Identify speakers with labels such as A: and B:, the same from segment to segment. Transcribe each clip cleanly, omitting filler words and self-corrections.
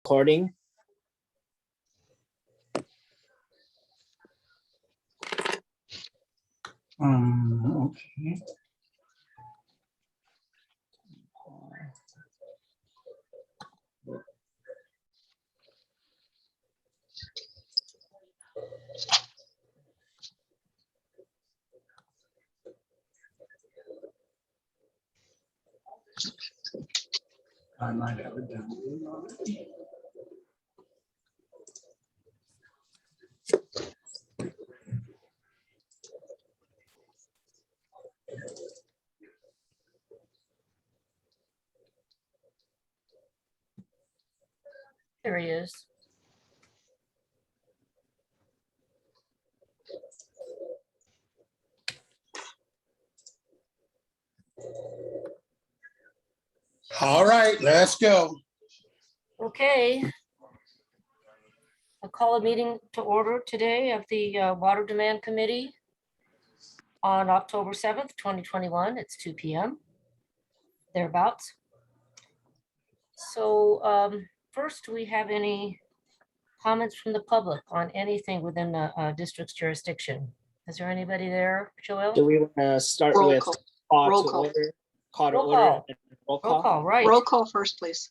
A: recording.
B: Okay. I might have it down.
C: There he is.
D: All right, let's go.
C: Okay. I'll call a meeting to order today of the Water Demand Committee on October 7th, 2021. It's 2 p.m. thereabouts. So first, do we have any comments from the public on anything within the district's jurisdiction? Is there anybody there,
A: Do
C: Joelle?
A: we want to start
E: Roll
A: with
E: call.
A: call
E: Roll
A: to
E: call.
A: order? Call to
C: Roll
A: order.
C: call.
A: And roll
C: Roll
A: call.
C: call, right.
E: Roll call first, please.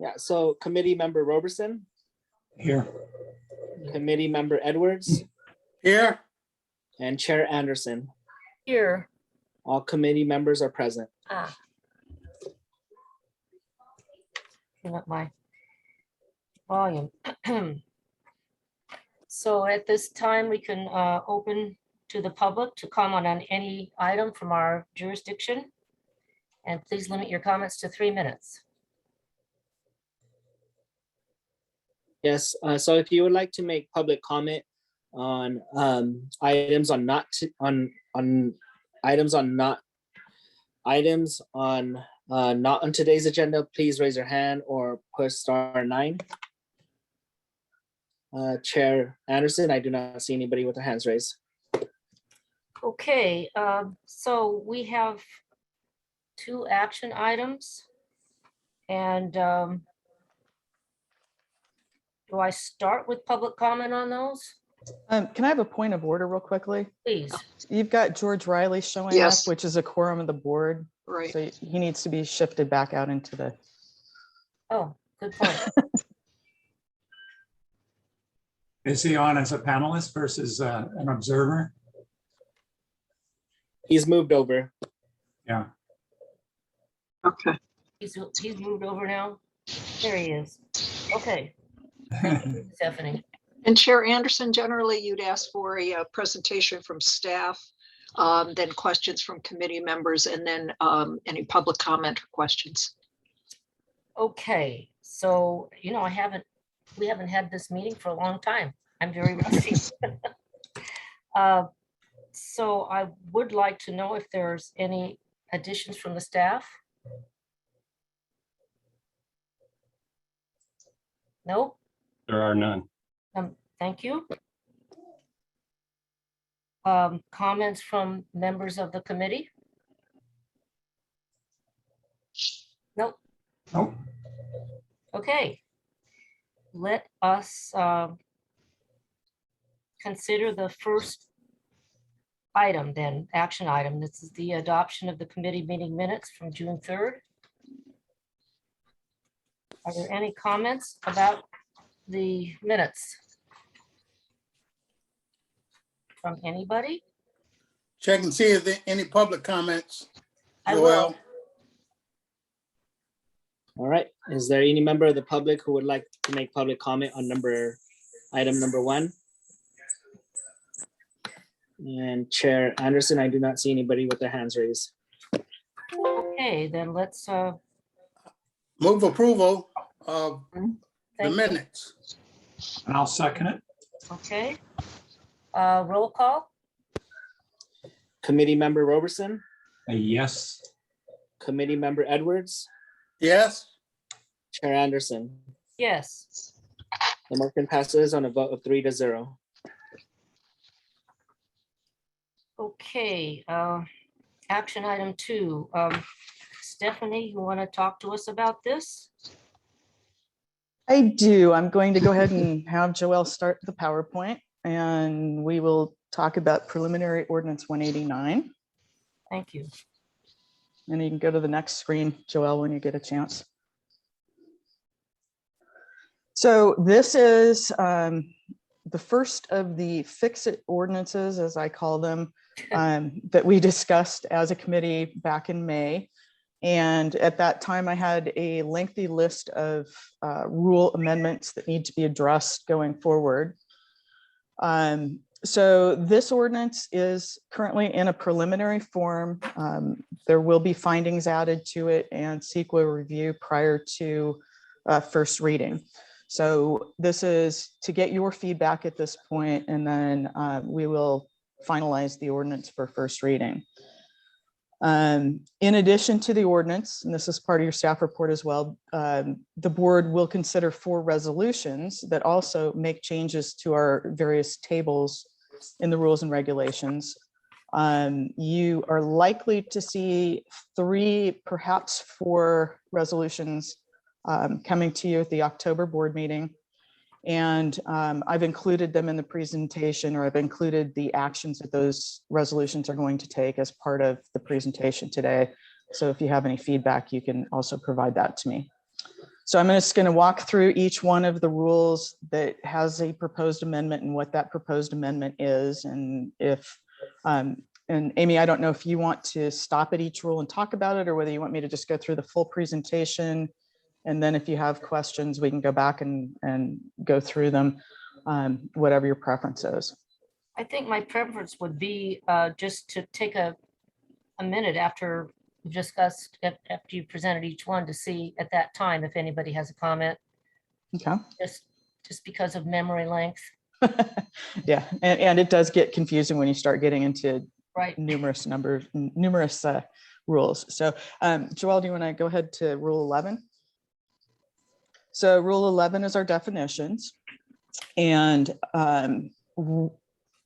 A: Yeah, so committee member Roberson,
B: Here.
A: committee member Edwards,
D: Here,
A: and Chair Anderson.
C: Here.
A: All committee members are present.
C: Ah. Turn up my volume. So at this time, we can open to the public to comment on any item from our jurisdiction. And please limit your comments to 3 minutes.
A: Yes, so if you would like to make public comment on items on not on today's agenda, please raise your hand or push *9. Chair Anderson, I do not see anybody with their hands raised.
C: Okay, so we have 2 action items. And do I start with public comment on those?
F: Can I have a point of order real quickly?
C: Please.
F: You've got George Riley showing up,
E: Yes.
F: which is a quorum of the board.
E: Right.
F: So he needs to be shifted back out into the,
C: Oh, good point.
B: Is he on as a panelist versus an observer?
A: He's moved over.
B: Yeah.
E: Okay.
C: He's moved over now. There he is. Okay, Stephanie.
E: And Chair Anderson, generally you'd ask for a presentation from staff, then questions from committee members, and then any public comment or questions.
C: Okay, so, you know, we haven't had this meeting for a long time. I'm very rusty. So I would like to know if there's any additions from the staff. No?
G: There are none.
C: Thank you. Comments from members of the committee? Nope.
B: Nope.
C: Okay. Let us consider the first item then, action item. This is the adoption of the committee meeting minutes from June 3rd. Are there any comments about the minutes? From anybody?
D: check and see if there any public comments.
C: I will.
D: Joelle,
A: All right, is there any member of the public who would like to make public comment on item number 1? And Chair Anderson, I do not see anybody with their hands raised.
C: Okay, then let's,
D: move approval of the
C: thank you.
D: minutes.
B: And I'll second it.
C: Okay. Roll call?
A: Committee member Roberson,
B: A yes.
A: committee member Edwards,
D: Yes,
A: Chair Anderson.
C: Yes.
A: The motion passes on a vote of 3-0.
C: Okay, action item 2, Stephanie, you want to talk to us about this?
F: I do. I'm going to go ahead and have Joelle start the PowerPoint, and we will talk about preliminary ordinance 189.
C: Thank you.
F: And you can go to the next screen, Joelle, when you get a chance. So this is the first of the fix-it ordinances, as I call them, that we discussed as a committee back in May. And at that time, I had a lengthy list of rule amendments that need to be addressed going forward. So this ordinance is currently in a preliminary form. There will be findings added to it and CEQA review prior to first reading. So this is to get your feedback at this point, and then we will finalize the ordinance for first reading. In addition to the ordinance, and this is part of your staff report as well, the board will consider 4 resolutions that also make changes to our various tables in the rules and regulations. You are likely to see 3, perhaps 4 resolutions coming to you at the October board meeting. And I've included them in the presentation, or I've included the actions that those resolutions are going to take as part of the presentation today. So if you have any feedback, you can also provide that to me. So I'm just going to walk through each one of the rules that has a proposed amendment and what that proposed amendment is. And if, and Amy, I don't know if you want to stop at each rule and talk about it, or whether you want me to just go through the full presentation. And then if you have questions, we can go back and go through them, whatever your preference is.
C: I think my preference would be just to take a minute after we've discussed, after you presented each one, to see at that time if anybody has a comment,
F: Okay.
C: just because of memory length.
F: Yeah, and it does get confusing when you start getting into
C: Right.
F: numerous rules. So Joelle, do you want to go ahead to Rule 11? So Rule 11 is our definitions, and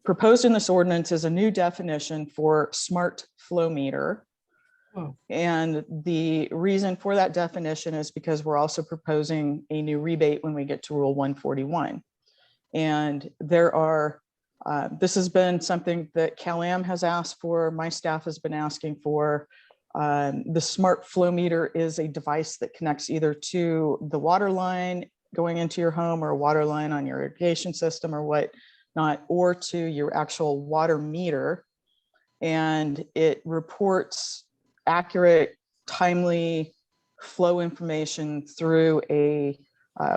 F: proposed in this ordinance is a new definition for smart flow meter. And the reason for that definition is because we're also proposing a new rebate when we get to Rule 141. And there are, this has been something that Cal-Am has asked for, my staff has been asking for. The smart flow meter is a device that connects either to the water line going into your home, or a water line on your irrigation system or whatnot, or to your actual water meter. And it reports accurate, timely flow information through a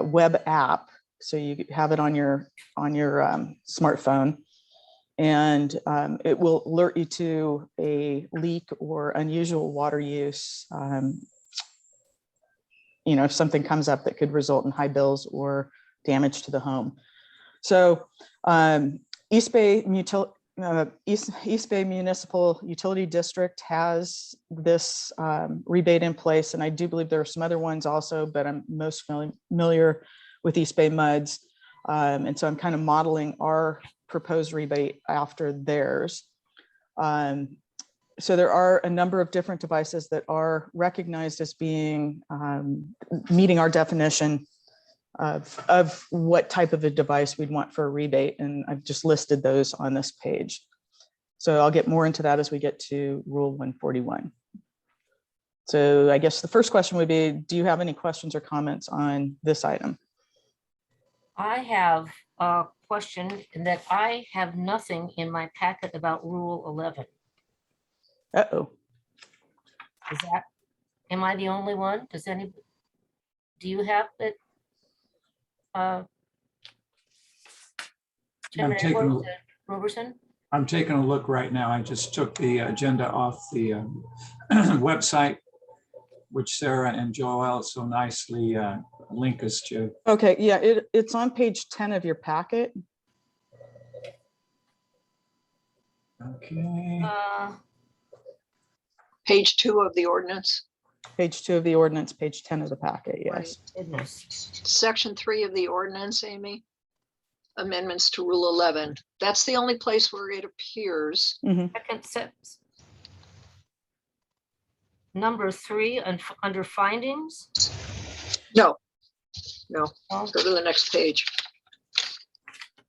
F: web app. So you have it on your smartphone. And it will alert you to a leak or unusual water use, if something comes up that could result in high bills or damage to the home. So East Bay Municipal Utility District has this rebate in place, and I do believe there are some other ones also, but I'm most familiar with East Bay MUDs. And so I'm kind of modeling our proposed rebate after theirs. So there are a number of different devices that are recognized as being meeting our definition of what type of a device we'd want for a rebate. And I've just listed those on this page. So I'll get more into that as we get to Rule 141. So I guess the first question would be, do you have any questions or comments on this item?
C: I have a question in that I have nothing in my packet about Rule 11.
F: Uh-oh.
C: Is that, am I the only one? Do you have it? Chairman
B: taking a
C: Edwards
B: look.
C: and Roberson?
B: I'm taking a look right now. I just took the agenda off the website, which Sarah and Joelle so nicely link us to.
F: Okay, yeah, it's on page 10 of your packet.
B: Okay.
E: Page 2 of the ordinance,
F: Page 2 of the ordinance, page 10 of the packet, yes.
C: Goodness.
E: section 3 of the ordinance, Amy. Amendments to Rule 11. That's the only place where it appears.
F: Mhm.
C: Second sentence. number 3 and under findings.
E: No,
C: Oh,
E: go to the next page.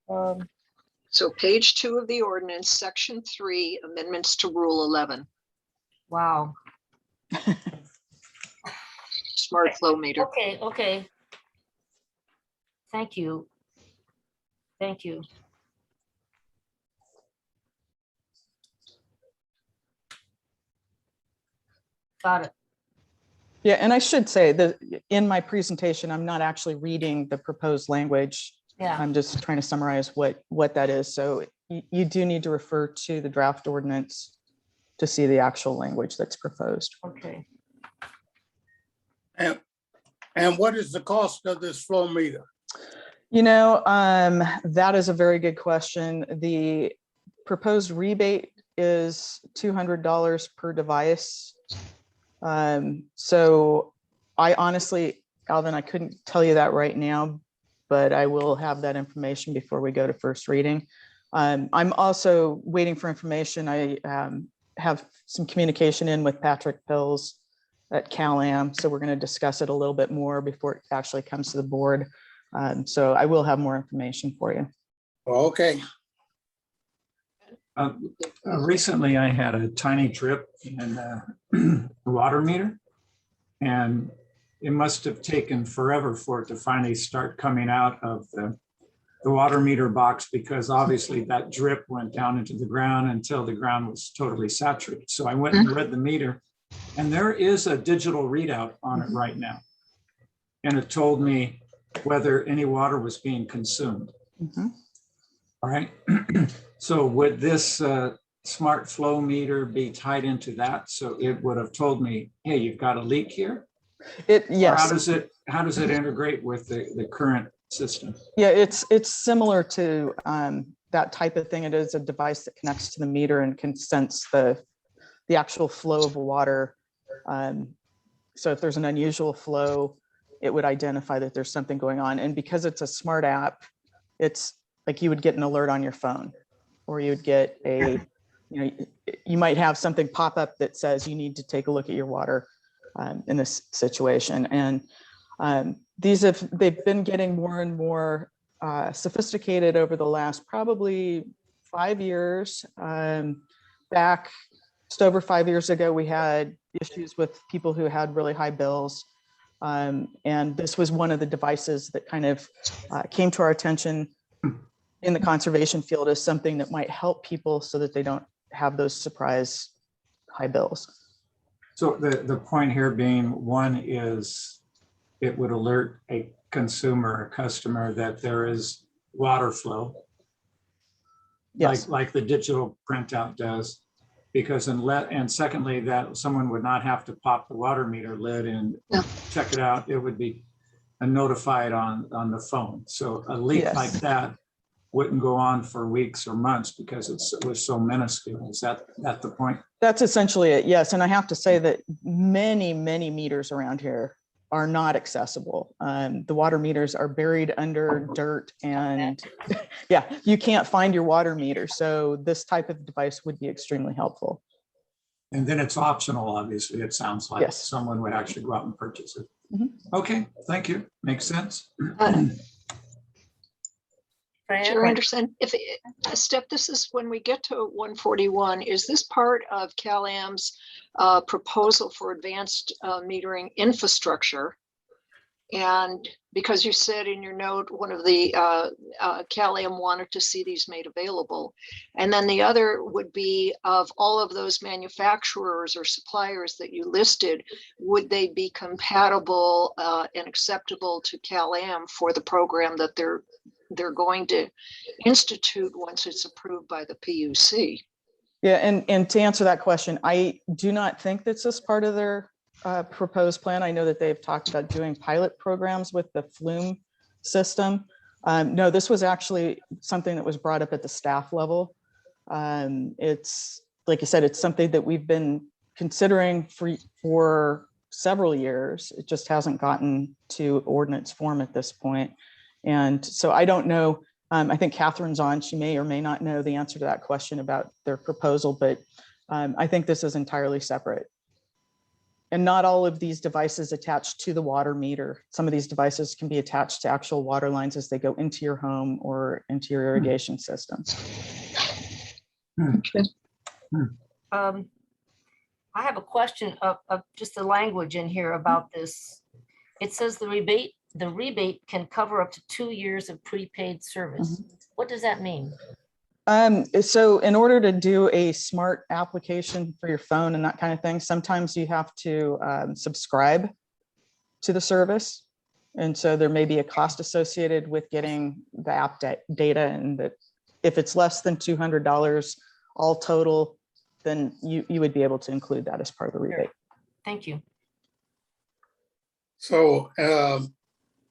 C: um,
E: So page 2 of the ordinance, section 3, amendments to rule 11,
C: Wow.
E: smart flow meter.
C: Okay. Thank you. Thank you. Got it.
F: Yeah, and I should say that in my presentation, I'm not actually reading the proposed language.
C: Yeah,
F: I'm just trying to summarize what that is. So you do need to refer to the draft ordinance to see the actual language that's proposed.
C: okay.
D: And what is the cost of this flow meter?
F: You know, that is a very good question. The proposed rebate is $200 per device. So I honestly, Alvin, I couldn't tell you that right now, but I will have that information before we go to first reading. I'm also waiting for information. I have some communication in with Patrick Pills at Cal-Am, so we're going to discuss it a little bit more before it actually comes to the board. So I will have more information for you.
D: Okay,
B: Recently, I had a tiny drip in the water meter, and it must have taken forever for it to finally start coming out of the water meter box, because obviously that drip went down into the ground until the ground was totally saturated. So I went and read the meter, and there is a digital readout on it right now. And it told me whether any water was being consumed.
F: Mhm.
B: All right. So would this smart flow meter be tied into that? So it would have told me, hey, you've got a leak here? Or
F: Yes.
B: how does it integrate with the current system?
F: Yeah, it's similar to that type of thing. It is a device that connects to the meter and can sense the actual flow of water. So if there's an unusual flow, it would identify that there's something going on. And because it's a smart app, it's like you would get an alert on your phone, or you would get you might have something pop up that says you need to take a look at your water in this situation. And they've been getting more and more sophisticated over the last probably 5 years. Back just over 5 years ago, we had issues with people who had really high bills. And this was one of the devices that kind of came to our attention in the conservation field as something that might help people so that they don't have those surprise high bills.
B: So the point here being, one is it would alert a consumer, a customer, that there is water flow.
F: Yes.
B: Like the digital printout does. Because and secondly, that someone would not have to pop the water meter lid and check it out. It would be notified on the phone. So a leak
F: Yes.
B: like that wouldn't go on for weeks or months because it was so minuscule. Is that the point?
F: That's essentially it, yes. And I have to say that many, many meters around here are not accessible. The water meters are buried under dirt, and yeah, you can't find your water meter. So this type of device would be extremely helpful.
B: And then it's optional, obviously. It sounds like
F: Yes.
B: someone would actually go out and purchase it.
F: Mhm.
B: Okay, thank you. Makes sense.
E: Chair Anderson, Steph, this is when we get to 141, is this part of Cal-Am's proposal for advanced metering infrastructure? And because you said in your note, one of the Cal-Am wanted to see these made available. And then the other would be, of all of those manufacturers or suppliers that you listed, would they be compatible and acceptable to Cal-Am for the program that they're going to institute once it's approved by the PUC?
F: Yeah, and to answer that question, I do not think this is part of their proposed plan. I know that they've talked about doing pilot programs with the flume system. No, this was actually something that was brought up at the staff level. It's, like I said, it's something that we've been considering for several years. It just hasn't gotten to ordinance form at this point. And so I don't know, I think Catherine's on, she may or may not know the answer to that question about their proposal, but I think this is entirely separate. And not all of these devices attached to the water meter. Some of these devices can be attached to actual water lines as they go into your home or into your irrigation system.
C: I have a question of just the language in here about this. It says the rebate can cover up to 2 years of prepaid service. What does that mean?
F: So in order to do a smart application for your phone and that kind of thing, sometimes you have to subscribe to the service. And so there may be a cost associated with getting the app data, and that if it's less than $200 all total, then you would be able to include that as part of the rebate.
C: Thank you.
D: So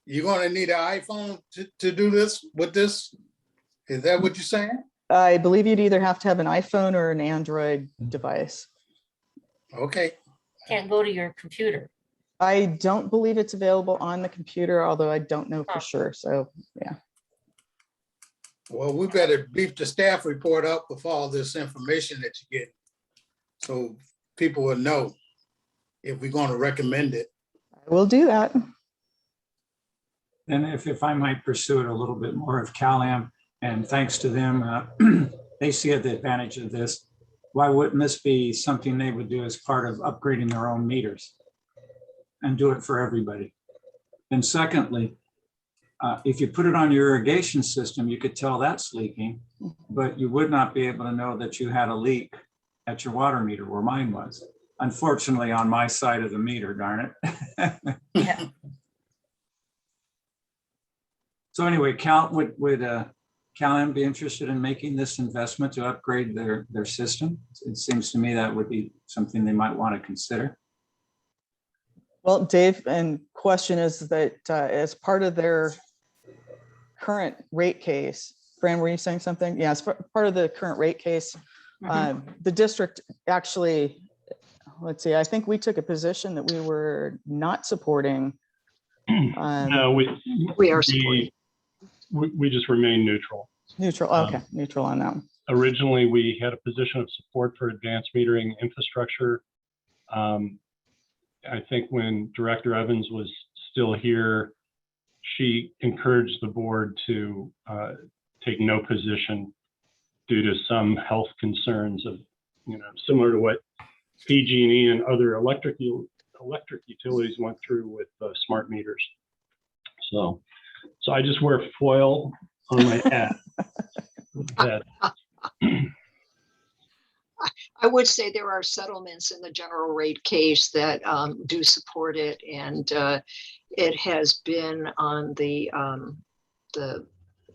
D: you're gonna need an iPhone to do this with this? Is that what you're saying?
F: I believe you'd either have to have an iPhone or an Android device.
D: Okay.
C: Can't go to your computer.
F: I don't believe it's available on the computer, although I don't know for sure. So, yeah.
D: Well, we better beef the staff report up with all this information that you get, so people will know if we're going to recommend it.
F: I will do that.
B: And if I might pursue it a little bit more of CalAm, and thanks to them, they see the advantage of this. Why wouldn't this be something they would do as part of upgrading their own meters and do it for everybody? And secondly, if you put it on your irrigation system, you could tell that's leaking, but you would not be able to know that you had a leak at your water meter where mine was. Unfortunately, on my side of the meter, darn it.
C: Yeah.
B: So anyway, would CalAm be interested in making this investment to upgrade their system? It seems to me that would be something they might want to consider.
F: Well, Dave, and question is that as part of their current rate case, Fran, were you saying something? Yeah, as part of the current rate case, the district actually, let's see, I think we took a position that we were not supporting.
G: No,
E: We are supporting.
G: we just remain neutral.
F: Neutral, okay, neutral on that one.
G: Originally, we had a position of support for advanced metering infrastructure. I think when Director Evans was still here, she encouraged the board to take no position due to some health concerns of, similar to what PG&E and other electric utilities went through with smart meters. So I just wear foil on my hat.
E: I would say there are settlements in the general rate case that do support it, and it has been on the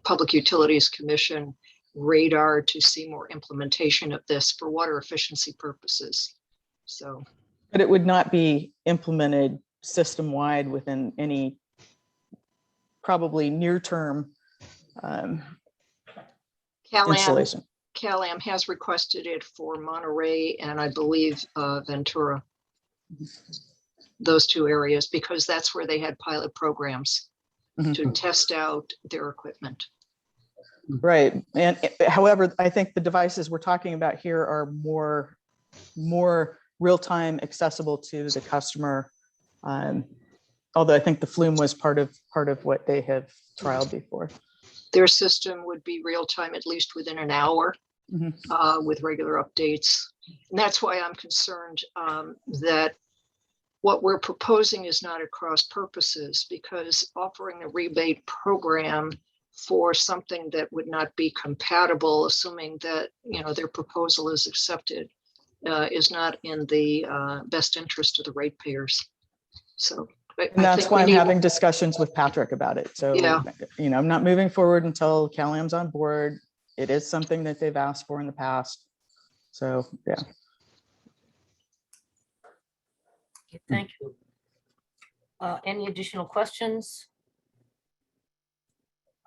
E: Public Utilities Commission radar to see more implementation of this for water efficiency purposes. So,
F: but it would not be implemented system-wide within any probably near-term installation.
E: CalAm has requested it for Monterey and I believe Ventura, those two areas, because that's where they had pilot programs to test out their equipment.
F: Right. And however, I think the devices we're talking about here are more real-time accessible to the customer. Although I think the Flume was part of what they have trialed before.
E: Their system would be real-time at least within an hour with regular updates. And that's why I'm concerned that what we're proposing is not at cross purposes, because offering a rebate program for something that would not be compatible, assuming that their proposal is accepted, is not in the best interest of the ratepayers. So.
F: And that's why I'm having discussions with Patrick about it. So,
E: yeah.
F: I'm not moving forward until CalAm's on board. It is something that they've asked for in the past. So, yeah.
C: Okay, thank you. Any additional questions?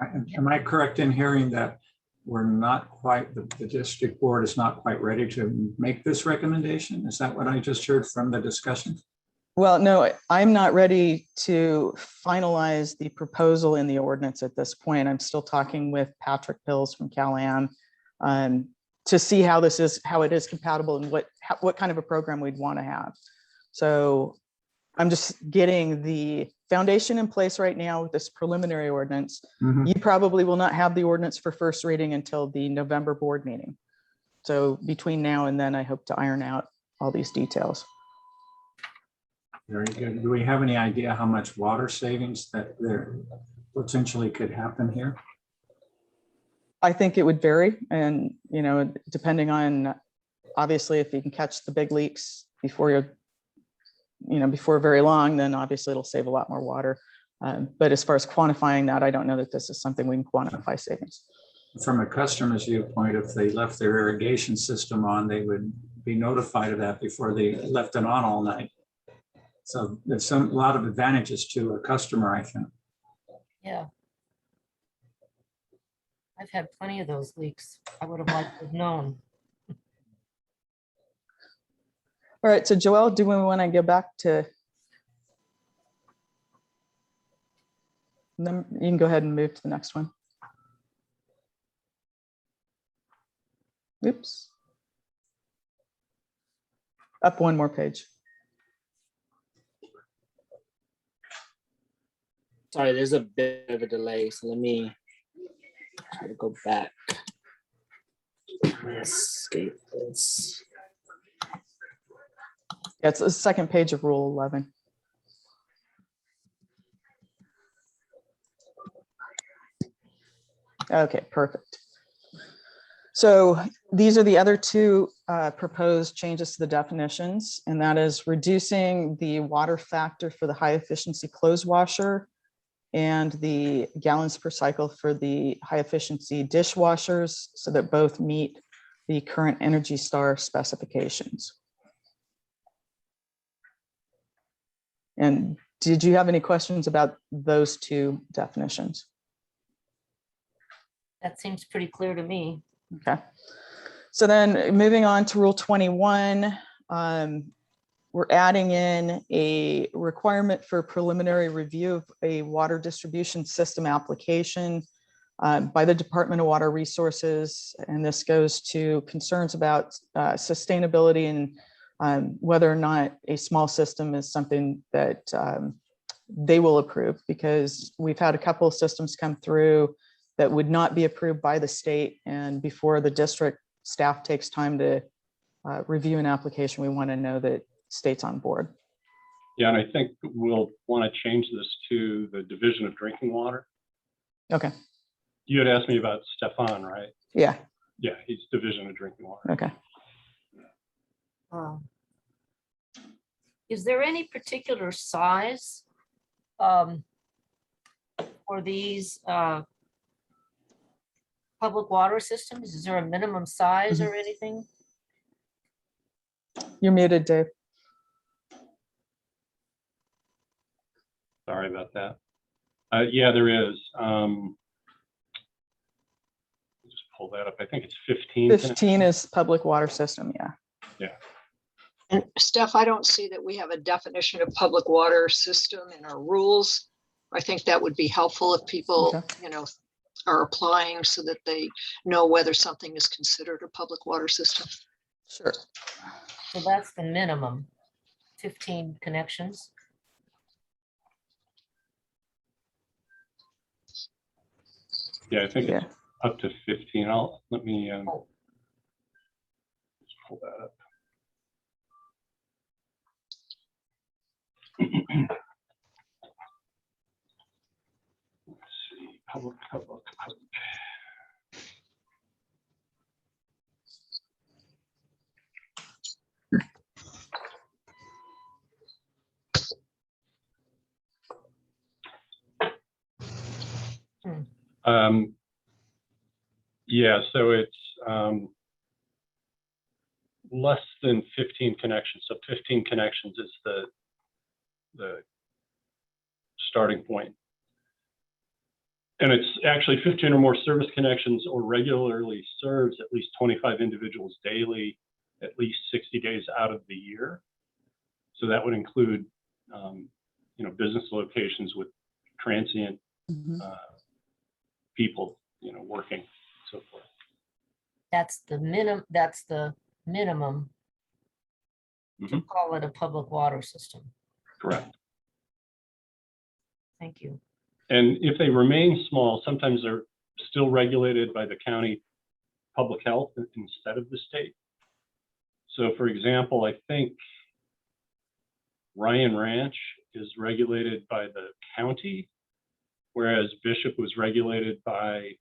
B: Am I correct in hearing that we're not quite, the district board is not quite ready to make this recommendation? Is that what I just heard from the discussion?
F: Well, no, I'm not ready to finalize the proposal in the ordinance at this point. I'm still talking with Patrick Pills from CalAm to see how it is compatible and what kind of a program we'd want to have. So I'm just getting the foundation in place right now with this preliminary ordinance.
B: Mhm.
F: You probably will not have the ordinance for first reading until the November board meeting. So between now and then, I hope to iron out all these details.
B: Very good. Do we have any idea how much water savings that there potentially could happen here?
F: I think it would vary, and depending on, obviously, if you can catch the big leaks before before very long, then obviously it'll save a lot more water. But as far as quantifying that, I don't know that this is something we can quantify savings.
B: From a customer's viewpoint, if they left their irrigation system on, they would be notified of that before they left it on all night. So there's a lot of advantages to a customer, I think.
C: Yeah. I've had plenty of those leaks. I would have liked to have known.
F: All right, so Joelle, do we want to go back to? Then you can go ahead and move to the next one. Oops. Up one more page.
A: Sorry, there's a bit of a delay, so let me try to go back. Escape this.
F: Yeah, it's the second page of Rule 11. Okay, perfect. So these are the other two proposed changes to the definitions, and that is reducing the water factor for the high efficiency clothes washer and the gallons per cycle for the high efficiency dishwashers so that both meet the current Energy Star specifications. And did you have any questions about those two definitions?
C: That seems pretty clear to me.
F: Okay. So then moving on to Rule 21, we're adding in a requirement for preliminary review of a water distribution system application by the Department of Water Resources. And this goes to concerns about sustainability and whether or not a small system is something that they will approve, because we've had a couple of systems come through that would not be approved by the state. And before the district staff takes time to review an application, we want to know that state's on board.
G: Yeah, and I think we'll want to change this to the Division of Drinking Water.
F: Okay.
G: You had asked me about Stefan, right?
F: Yeah.
G: Yeah, he's Division of Drinking Water.
F: Okay.
C: Is there any particular size for these public water systems? Is there a minimum size or anything?
F: You're muted, Dave.
G: Sorry about that. Yeah, there is. Just pull that up. I think it's 15.
F: 15 is public water system, yeah.
G: Yeah.
E: And Steph, I don't see that we have a definition of public water system in our rules. I think that would be helpful if people,
F: Okay.
E: are applying so that they know whether something is considered a public water system.
F: Sure.
C: So that's the minimum, 15 connections.
G: Yeah, I think
F: Yeah.
G: it's up to 15. Let me just pull that up. Let's see, public. Yeah, so it's less than 15 connections. So 15 connections is the starting point. And it's actually 15 or more service connections or regularly serves at least 25 individuals daily, at least 60 days out of the year. So that would include, business locations with transient people, working, so forth.
C: That's the minimum. That's the minimum. to call it a public water system.
G: Correct.
C: Thank you.
G: And if they remain small, sometimes they're still regulated by the county public health instead of the state. So for example, I think Ryan Ranch is regulated by the county, whereas Bishop was regulated by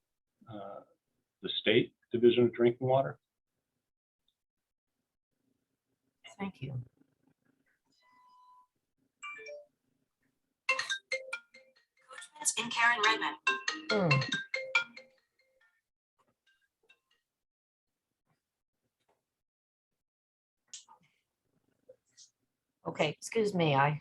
G: the state Division of Drinking Water.
C: Thank you.
H: In Karen Redmond.
C: Okay, excuse me, I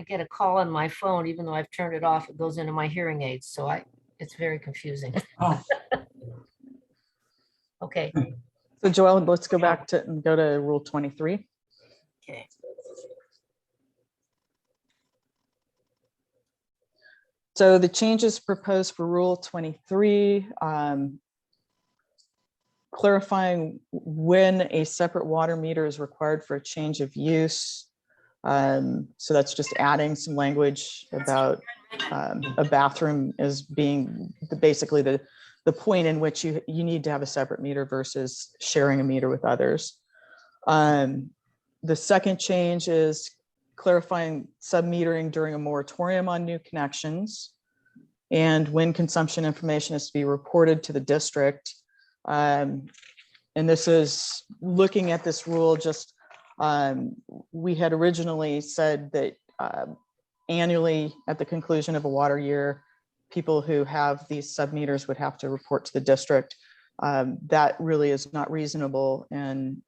C: get a call on my phone, even though I've turned it off, it goes into my hearing aids, so it's very confusing.
B: Oh,
C: Okay,
F: So Joelle, let's go back to and go to Rule 23.
C: okay.
F: So the changes proposed for Rule 23, clarifying when a separate water meter is required for a change of use. So that's just adding some language about a bathroom as being basically the point in which you need to have a separate meter versus sharing a meter with others. The second change is clarifying sub-metering during a moratorium on new connections and when consumption information is to be reported to the district. And this is looking at this rule, just we had originally said that annually at the conclusion of a water year, people who have these sub-meters would have to report to the district. That really is not reasonable. And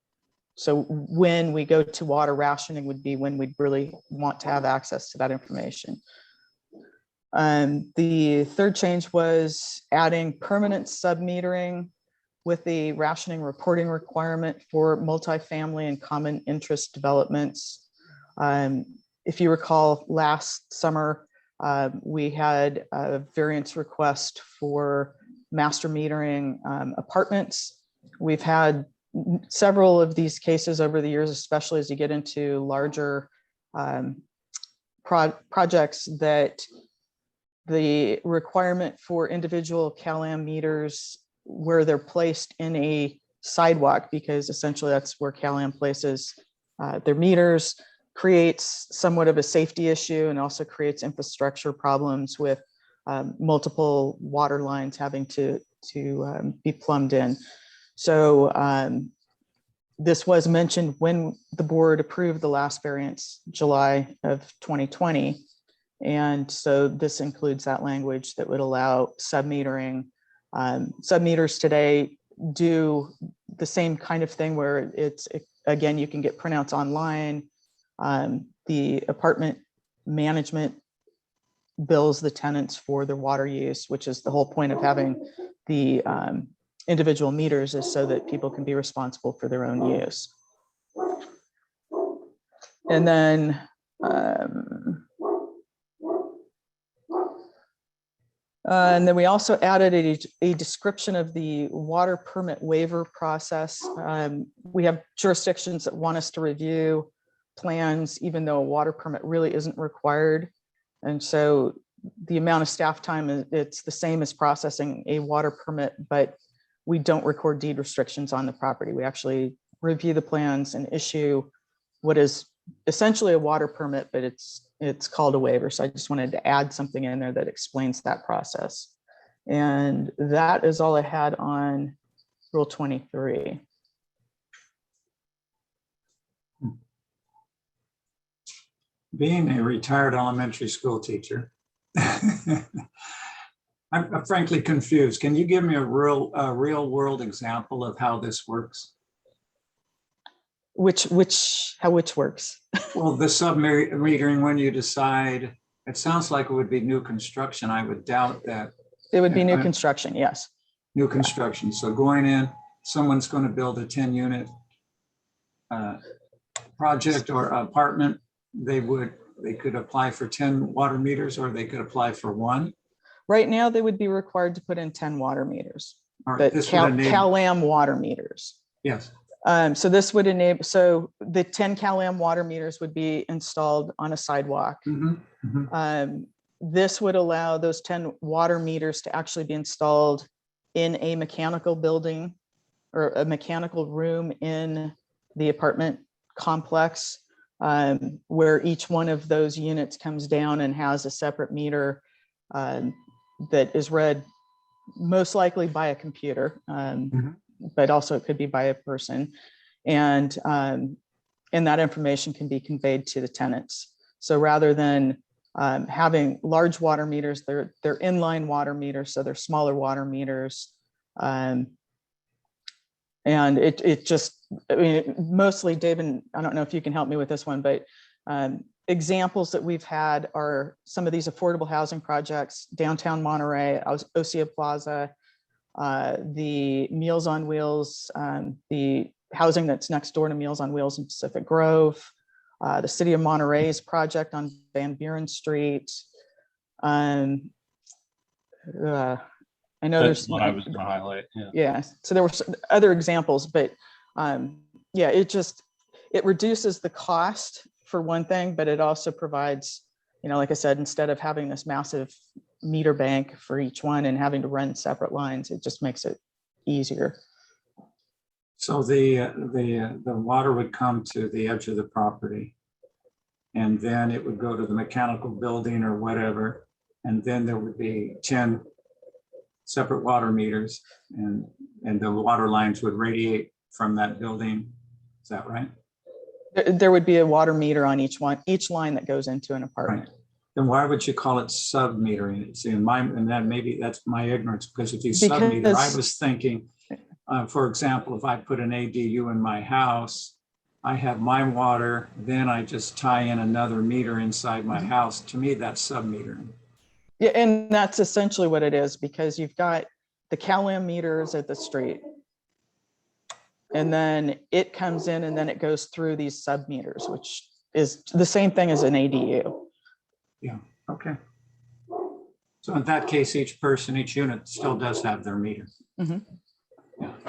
F: so when we go to water rationing would be when we'd really want to have access to that information. The third change was adding permanent sub-metering with the rationing reporting requirement for multifamily and common interest developments. If you recall, last summer, we had a variance request for master metering apartments. We've had several of these cases over the years, especially as you get into larger projects, that the requirement for individual CalAm meters where they're placed in a sidewalk, because essentially that's where CalAm places their meters, creates somewhat of a safety issue and also creates infrastructure problems with multiple water lines having to be plumbed in. So this was mentioned when the board approved the last variance, July of 2020. And so this includes that language that would allow sub-metering. Sub-meters today do the same kind of thing where again, you can get printouts online. The apartment management bills the tenants for their water use, which is the whole point of having the individual meters, is so that people can be responsible for their own use. And then we also added a description of the water permit waiver process. We have jurisdictions that want us to review plans, even though a water permit really isn't required. And so the amount of staff time, it's the same as processing a water permit, but we don't record deed restrictions on the property. We actually review the plans and issue what is essentially a water permit, but it's called a waiver. So I just wanted to add something in there that explains that process. And that is all I had on Rule 23.
B: Being a retired elementary school teacher, I'm frankly confused. Can you give me a real world example of how this works?
F: How which works?
B: Well, the sub-metering, when you decide, it sounds like it would be new construction. I would doubt that.
F: It would be new construction, yes.
B: New construction. So going in, someone's going to build a 10-unit project or apartment. They could apply for 10 water meters, or they could apply for one.
F: Right now, they would be required to put in 10 water meters,
B: All right,
F: but CalAm water meters.
B: Yes.
F: So this would enable, so the 10 CalAm water meters would be installed on a sidewalk. This would allow those 10 water meters to actually be installed in a mechanical building or a mechanical room in the apartment complex, where each one of those units comes down and has a separate meter that is read most likely by a computer, but also it could be by a person. And that information can be conveyed to the tenants. So rather than having large water meters, they're inline water meters, so they're smaller water meters. And it just, I mean, mostly, David, I don't know if you can help me with this one, but examples that we've had are some of these affordable housing projects, downtown Monterey, Osea Plaza, the Meals on Wheels, the housing that's next door to Meals on Wheels in Pacific Grove, the City of Monterey's project on Van Buren Street. I know
G: That's
F: there's
G: what I was going to highlight. Yeah.
F: Yeah, so there were other examples, but yeah, it reduces the cost for one thing, but it also provides, you know, like I said, instead of having this massive meter bank for each one and having to run separate lines, it just makes it easier.
B: So the water would come to the edge of the property, and then it would go to the mechanical building or whatever, and then there would be 10 separate water meters, and the water lines would radiate from that building. Is that right?
F: There would be a water meter on each line that goes into an apartment.
B: Right. Then why would you call it sub-metering? See, and that maybe that's my ignorance, because if you sub-meter, I was thinking, for example, if I put an ADU in my house, I have my water, then I just tie in another meter inside my house. To me, that's sub-metering.
F: Yeah, and that's essentially what it is, because you've got the CalAm meters at the street, and then it comes in and then it goes through these sub meters, which is the same thing as an ADU.
B: Yeah, okay. So in that case, each unit still does have their meter.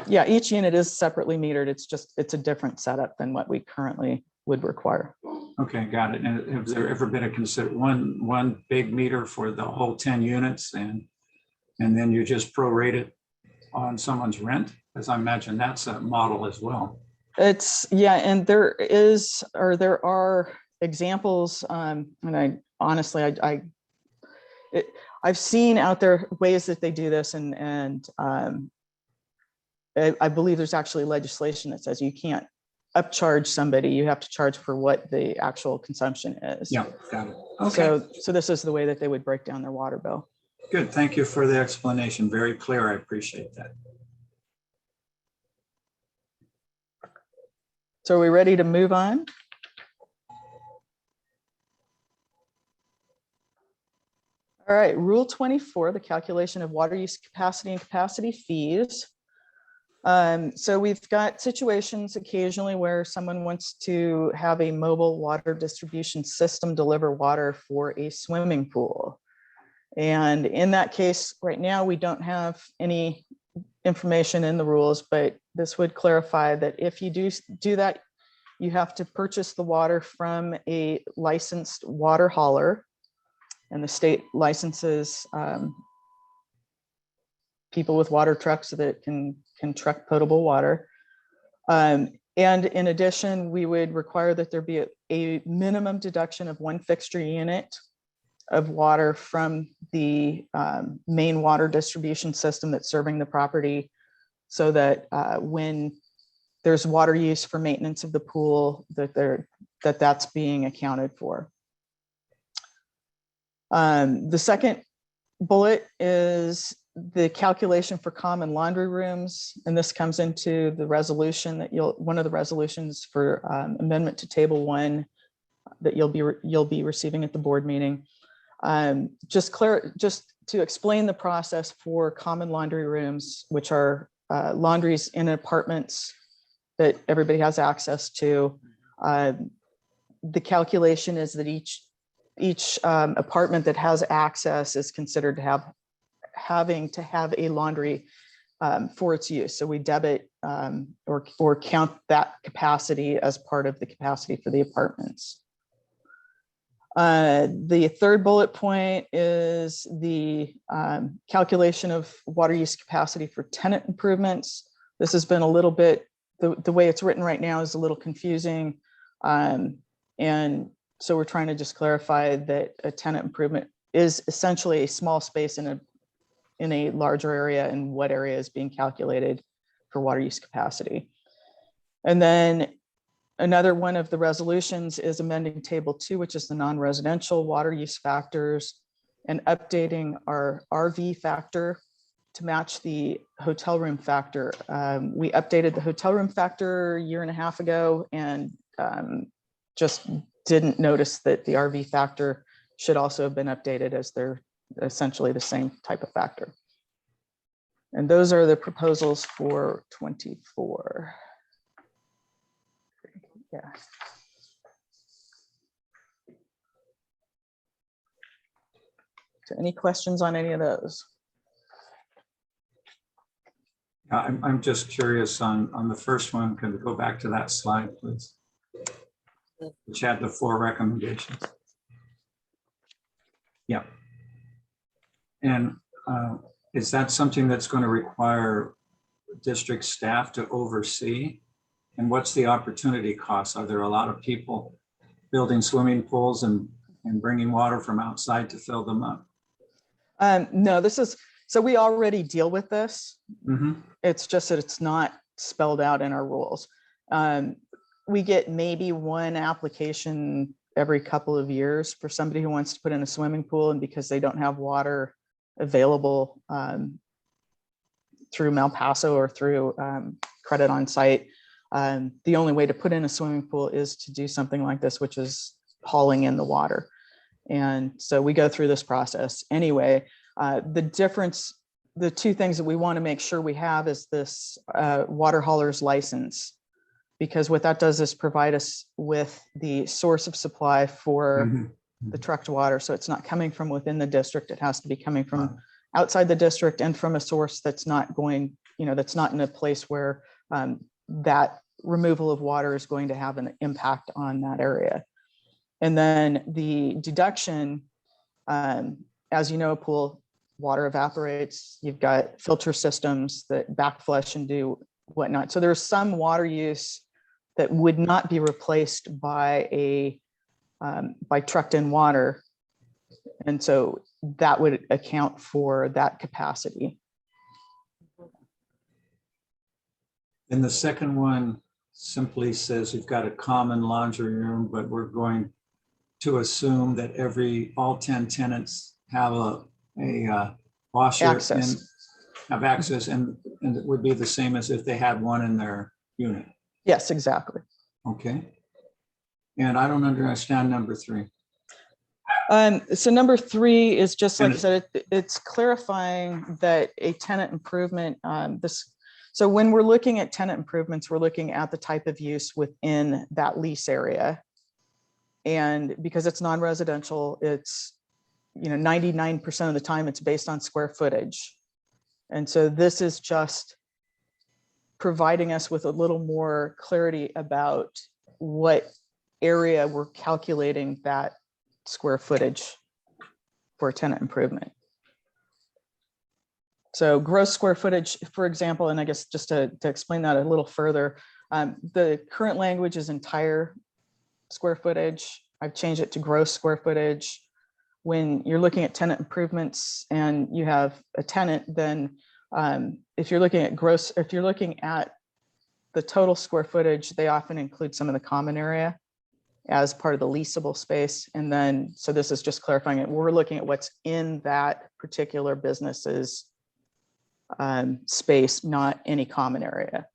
F: Yeah, each unit is separately metered. It's a different setup than what we currently would require.
B: Okay, got it. And has there ever been one big meter for the whole 10 units, and then you just prorate it on someone's rent? Because I imagine that's a model as well.
F: Yeah, and there are examples, and I honestly, I've seen out there ways that they do this, and I believe there's actually legislation that says you can't upcharge somebody. You have to charge for what the actual consumption is.
B: Yeah, got it. Okay.
F: So this is the way that they would break down their water bill.
B: Good. Thank you for the explanation. Very clear. I appreciate that.
F: So are we ready to move on? All right, Rule 24, the calculation of water use capacity and capacity fees. So we've got situations occasionally where someone wants to have a mobile water distribution system deliver water for a swimming pool. And in that case, right now, we don't have any information in the rules, but this would clarify that if you do that, you have to purchase the water from a licensed water hauler, and the state licenses people with water trucks so that it can truck potable water. And in addition, we would require that there be a minimum deduction of one fixture unit of water from the main water distribution system that's serving the property, so that when there's water use for maintenance of the pool, that's being accounted for. The second bullet is the calculation for common laundry rooms, and this comes into the resolution that one of the resolutions for amendment to Table 1 that you'll be receiving at the board meeting. Just to explain the process for common laundry rooms, which are laundries in apartments that everybody has access to. The calculation is that each apartment that has access is considered to having to have a laundry for its use. So we debit or count that capacity as part of the capacity for the apartments. The third bullet point is the calculation of water use capacity for tenant improvements. This has been a little bit, the way it's written right now is a little confusing. And so we're trying to just clarify that a tenant improvement is essentially a small space in a larger area, and what area is being calculated for water use capacity. And then another one of the resolutions is amending table 2, which is the non-residential water use factors, and updating our RV factor to match the hotel room factor. We updated the hotel room factor a year and a half ago, and just didn't notice that the RV factor should also have been updated, as they're essentially the same type of factor. And those are the proposals for 24. Yeah. So any questions on any of those?
B: I'm just curious on the first one. Can we go back to that slide, please? Which had the 4 recommendations. Yeah. And is that something that's going to require district staff to oversee? And what's the opportunity cost? Are there a lot of people building swimming pools and bringing water from outside to fill them up?
F: No, so we already deal with this.
B: Mm-hmm.
F: It's just that it's not spelled out in our rules. We get maybe one application every couple of years for somebody who wants to put in a swimming pool, and because they don't have water available through Malpaso or through credit on site, the only way to put in a swimming pool is to do something like this, which is hauling in the water. And so we go through this process anyway. The 2 things that we want to make sure we have is this water hauler's license, because what that does is provide us with the source of supply for the trucked water. So it's not coming from within the district. It has to be coming from outside the district, and from a source that's not going, that's not in a place where that removal of water is going to have an impact on that area. And then the deduction, as you know, a pool, water evaporates. You've got filter systems that backflush and do whatnot. So there's some water use that would not be replaced by trucked in water. And so that would account for that capacity.
B: And the second one simply says you've got a common laundry room, but we're going to assume that all 10 tenants have a washer
F: Access.
B: and have access, and it would be the same as if they had one in their unit.
F: Yes, exactly.
B: Okay. And I don't understand number 3.
F: So number 3 is just like I said, it's clarifying that a tenant improvement, so when we're looking at tenant improvements, we're looking at the type of use within that lease area. And because it's non-residential, it's 99% of the time it's based on square footage. And so this is just providing us with a little more clarity about what area we're calculating that square footage for a tenant improvement. So gross square footage, for example, and I guess just to explain that a little further, the current language is entire square footage. I've changed it to gross square footage. When you're looking at tenant improvements and you have a tenant, then if you're looking at the total square footage, they often include some of the common area as part of the leasable space. And then, so this is just clarifying it. We're looking at what's in that particular business's space, not any common area.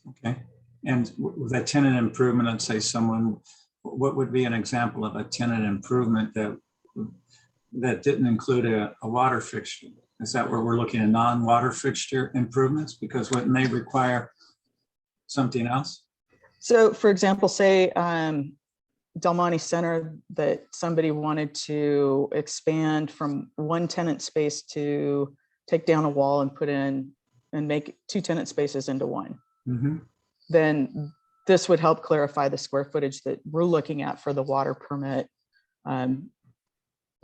B: Okay. And with a tenant improvement, let's say what would be an example of a tenant improvement that didn't include a water fixture? Is that where we're looking at non-water fixture improvements? Because wouldn't they require something else?
F: So for example, say Del Monte Center, that somebody wanted to expand from one tenant space to take down a wall and put in and make 2 tenant spaces into one,
B: Mhm.
F: then this would help clarify the square footage that we're looking at for the water permit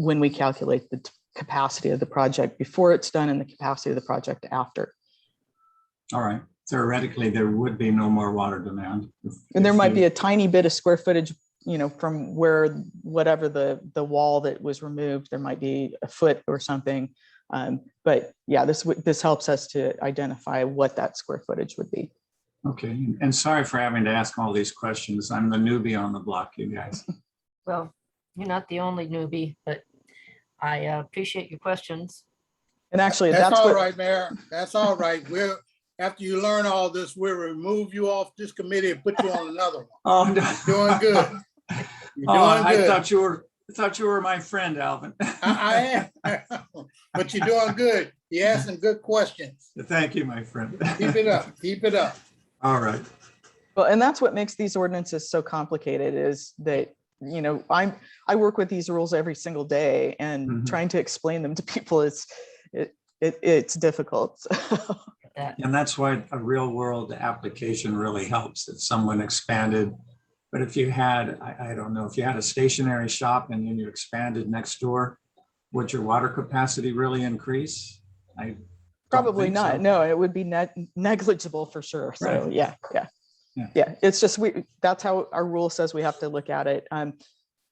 F: when we calculate the capacity of the project before it's done and the capacity of the project after.
B: All right. Theoretically, there would be no more water demand.
F: And there might be a tiny bit of square footage, from where whatever the wall that was removed, there might be a foot or something. But yeah, this helps us to identify what that square footage would be.
B: Okay, and sorry for having to ask all these questions. I'm the newbie on the block, you guys.
C: Well, you're not the only newbie, but I appreciate your questions.
F: And actually,
D: That's
F: that's
D: all
F: what,
D: right, Mayor. That's all right. After you learn all this, we'll remove you off this committee and put you on another one.
B: Oh, no.
D: You're doing good. You're
B: Oh,
D: doing
B: I
D: good.
B: thought you were my friend, Alvin.
D: I am. But you're doing good. You asked some good questions.
B: Thank you, my friend.
D: Keep it up. Keep it up.
B: All right.
F: well, and that's what makes these ordinances so complicated is that, I work with these rules every single day, and
B: Mhm.
F: trying to explain them to people it's difficult.
B: And that's why a real world application really helps. If someone expanded, but if you had, I don't know, if you had a stationary shop and then you expanded next door, would your water capacity really increase? I don't
F: Probably
B: think
F: not.
B: so.
F: No, it would be negligible for sure. So
B: Right.
F: yeah. It's just that's how our rule says we have to look at it.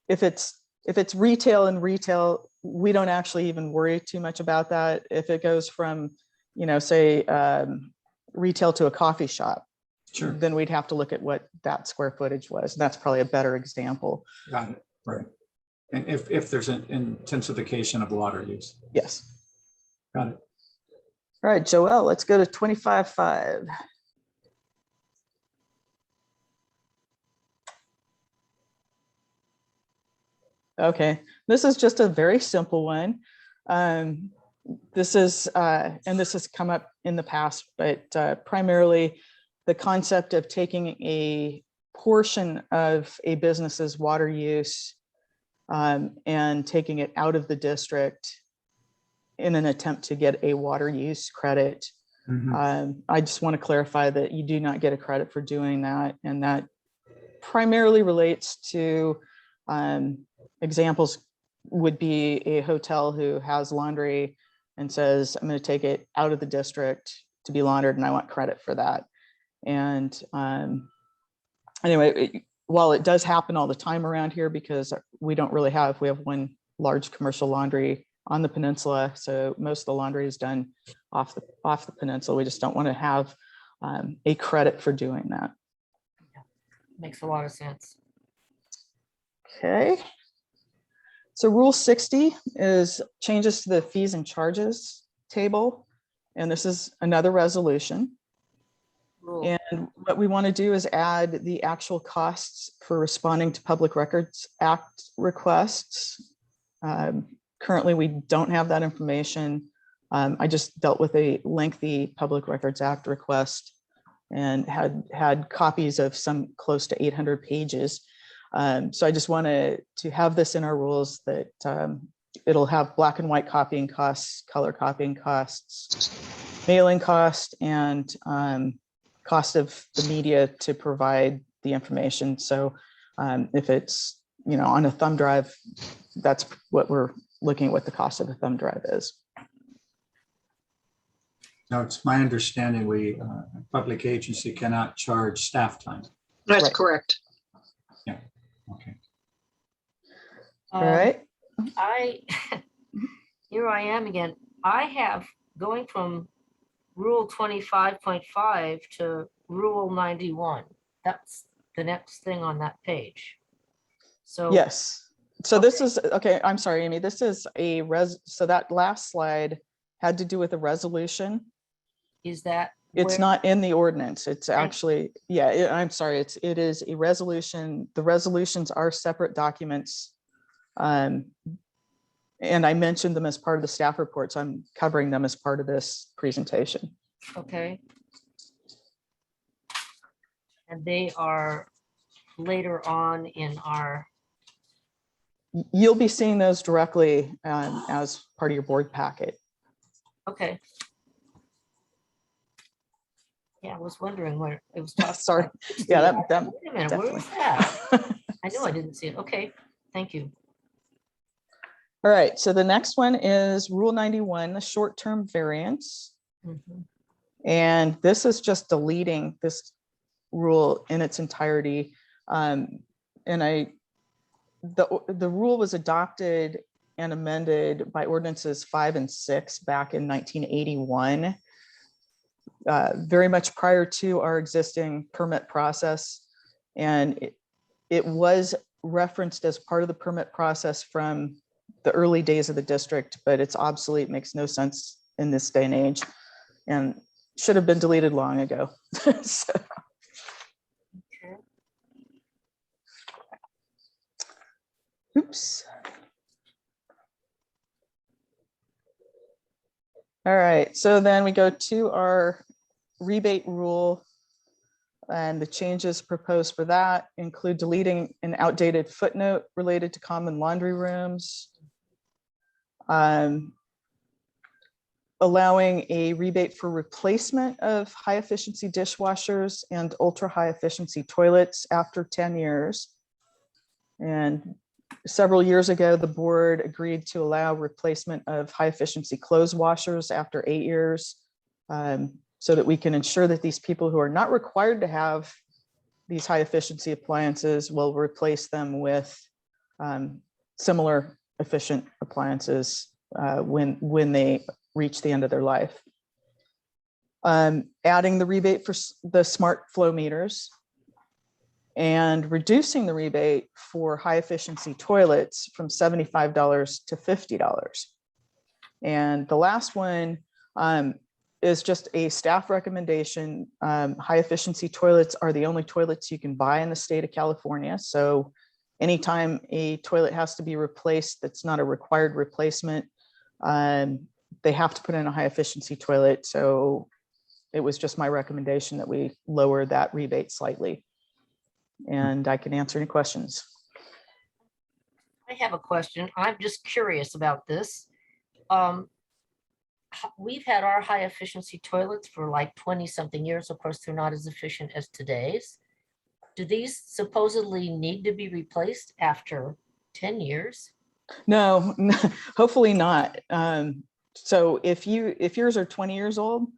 F: If it's retail and retail, we don't actually even worry too much about that. If it goes from, say retail to a coffee shop,
B: Sure.
F: then we'd have to look at what that square footage was. And that's probably a better example.
B: Got it. Right. And if there's an intensification of water use.
F: Yes.
B: Got it.
F: All right, Joelle, let's go to 25.5. Okay, this is just a very simple one. This is, and this has come up in the past, but primarily the concept of taking a portion of a business's water use and taking it out of the district in an attempt to get a water use credit.
B: Mhm.
F: I just want to clarify that you do not get a credit for doing that. And that primarily relates to examples would be a hotel who has laundry and says, I'm going to take it out of the district to be laundered and I want credit for that. And anyway, while it does happen all the time around here because we have one large commercial laundry on the peninsula. So most of the laundry is done off the peninsula. We just don't want to have a credit for doing that.
C: Makes a lot of sense.
F: Okay. So Rule 60 is changes to the fees and charges table. And this is another resolution.
C: Rule.
F: And what we want to do is add the actual costs for responding to Public Records Act requests. Currently, we don't have that information. I just dealt with a lengthy Public Records Act request and had copies of some close to 800 pages. So I just wanted to have this in our rules that it'll have black and white copying costs, color copying costs, mailing cost, and cost of the media to provide the information. So if it's on a thumb drive, that's what we're looking at, what the cost of a thumb drive is.
B: Now, it's my understanding a public agency cannot charge staff time.
E: That's
F: Right.
E: correct.
B: Okay.
F: All right.
C: Here I am again. I have going from Rule 25.5 to Rule 91. That's the next thing on that page. So
F: Yes. So this is, okay, I'm sorry, Amy, this is so that last slide had to do with a resolution.
C: is that
F: It's
C: where-
F: not in the ordinance. It's actually, I'm sorry. It is a resolution. The resolutions are separate documents. And I mentioned them as part of the staff report, so I'm covering them as part of this presentation.
C: Okay. And they are later on in our,
F: You'll be seeing those directly as part of your board packet.
C: Okay. Yeah, I was wondering where it was talking.
F: Sorry.
C: about 60.
F: Yeah,
C: I
F: that
C: thought, wait a minute, where
F: definitely.
C: is that? I knew I didn't see it. Okay, thank you.
F: All right, so the next one is Rule 91, the short-term variance.
C: Mhm.
F: And this is just deleting this rule in its entirety. And the rule was adopted and amended by ordinances 5 and 6 back in 1981, very much prior to our existing permit process. And it was referenced as part of the permit process from the early days of the district, but it's obsolete, makes no sense in this day and age, and should have been deleted long ago. So,
C: Okay.
F: oops. All right, so then we go to our rebate rule, and the changes proposed for that include deleting an outdated footnote related to common laundry rooms, allowing a rebate for replacement of high efficiency dishwashers and ultra high efficiency toilets after 10 years. And several years ago, the board agreed to allow replacement of high efficiency clothes washers after 8 years, so that we can ensure that these people who are not required to have these high efficiency appliances will replace them with similar efficient appliances when they reach the end of their life. Adding the rebate for the smart flow meters, and reducing the rebate for high efficiency toilets from $75 to $50. And the last one is just a staff recommendation. High efficiency toilets are the only toilets you can buy in the state of California. So anytime a toilet has to be replaced, that's not a required replacement, they have to put in a high efficiency toilet. So it was just my recommendation that we lower that rebate slightly. And I can answer any questions.
C: I have a question. I'm just curious about this. We've had our high efficiency toilets for like 20 something years. Of course, they're not as efficient as today's. Do these supposedly need to be replaced after 10 years?
F: No, hopefully not. So if yours are 20 years old,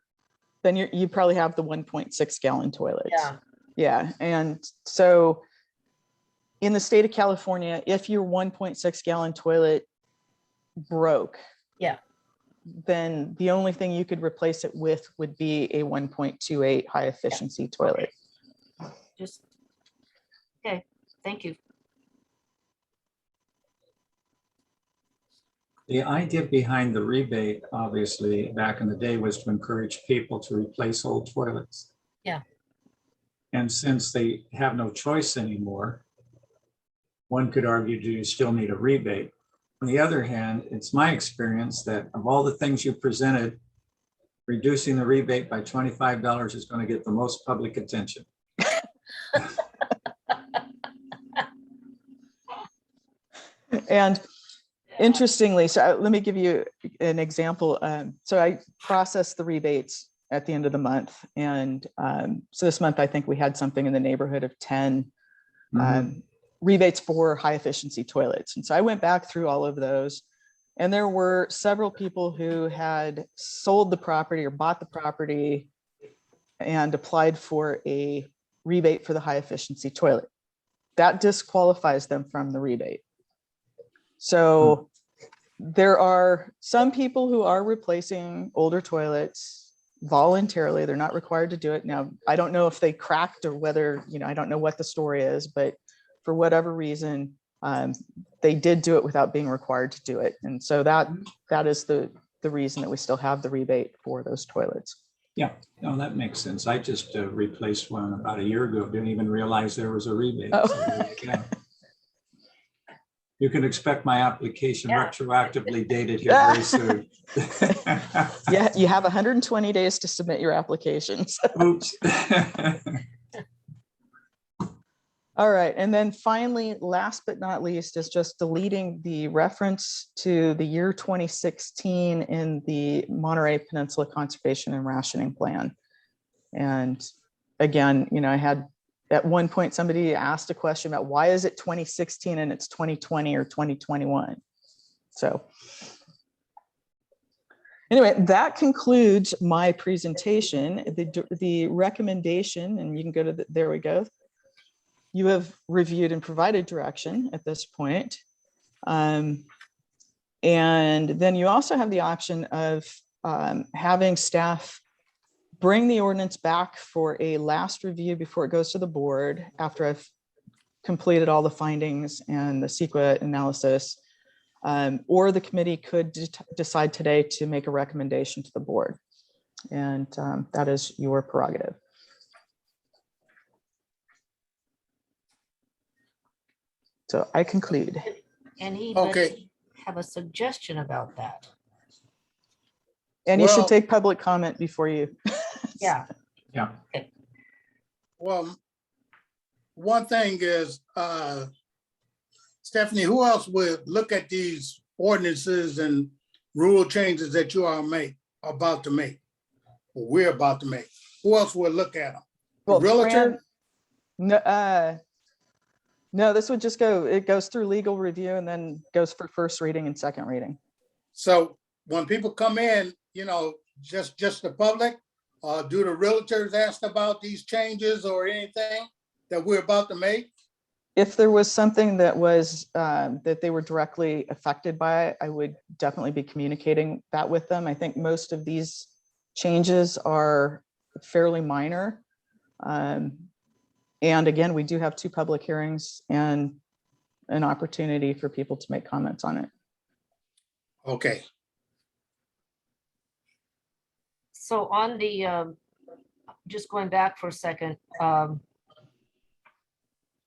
F: then you probably have the 1.6 gallon toilets.
C: Yeah.
F: Yeah. And so in the state of California, if your 1.6 gallon toilet broke,
C: Yeah.
F: then the only thing you could replace it with would be a 1.28 high efficiency toilet.
C: Just, okay, thank you.
B: The idea behind the rebate, obviously, back in the day was to encourage people to replace old toilets.
C: Yeah.
B: And since they have no choice anymore, one could argue, do you still need a rebate? On the other hand, it's my experience that of all the things you presented, reducing the rebate by $25 is going to get the most public attention.
F: And interestingly, so let me give you an example. So I processed the rebates at the end of the month. And so this month, I think we had something in the neighborhood of 10 rebates for high efficiency toilets. And so I went back through all of those, and there were several people who had sold the property or bought the property and applied for a rebate for the high efficiency toilet. That disqualifies them from the rebate. So there are some people who are replacing older toilets voluntarily. They're not required to do it. Now, I don't know if they cracked or whether, I don't know what the story is, but for whatever reason, they did do it without being required to do it. And so that is the reason that we still have the rebate for those toilets.
B: Yeah, no, that makes sense. I just replaced one about a year ago. Didn't even realize there was a rebate.
F: Oh.
B: So, yeah. You can expect my application retroactively dated here very soon.
F: Yeah, you have 120 days to submit your applications.
B: Oops.
F: All right, and then finally, last but not least, is just deleting the reference to the year 2016 in the Monterey Peninsula Conservation and Rationing Plan. And again, I had at one point somebody asked a question about why is it 2016 and it's 2020 or 2021. So anyway, that concludes my presentation. The recommendation, and you can go to there we go. You have reviewed and provided direction at this point. And then you also have the option of having staff bring the ordinance back for a last review before it goes to the board after I've completed all the findings and the CEQA analysis. Or the committee could decide today to make a recommendation to the board. And that is your prerogative. So I conclude.
C: Anybody have a suggestion about that?
F: And you should
D: Well-
F: take public comment before you.
C: Yeah.
B: Yeah.
C: Okay.
D: Well, one thing is, Stephanie, who else would look at these ordinances and rule changes that you are about to make? Or we're about to make? Who else would look at them?
F: Well,
D: Realtor?
F: No, this would just it goes through legal review and then goes for first reading and second reading.
D: So when people come in, just the public, do the realtors ask about these changes or anything that we're about to make?
F: If there was something that was that they were directly affected by, I would definitely be communicating that with them. I think most of these changes are fairly minor. And again, we do have 2 public hearings and an opportunity for people to make comments on it.
D: Okay.
C: So on the, just going back for a second,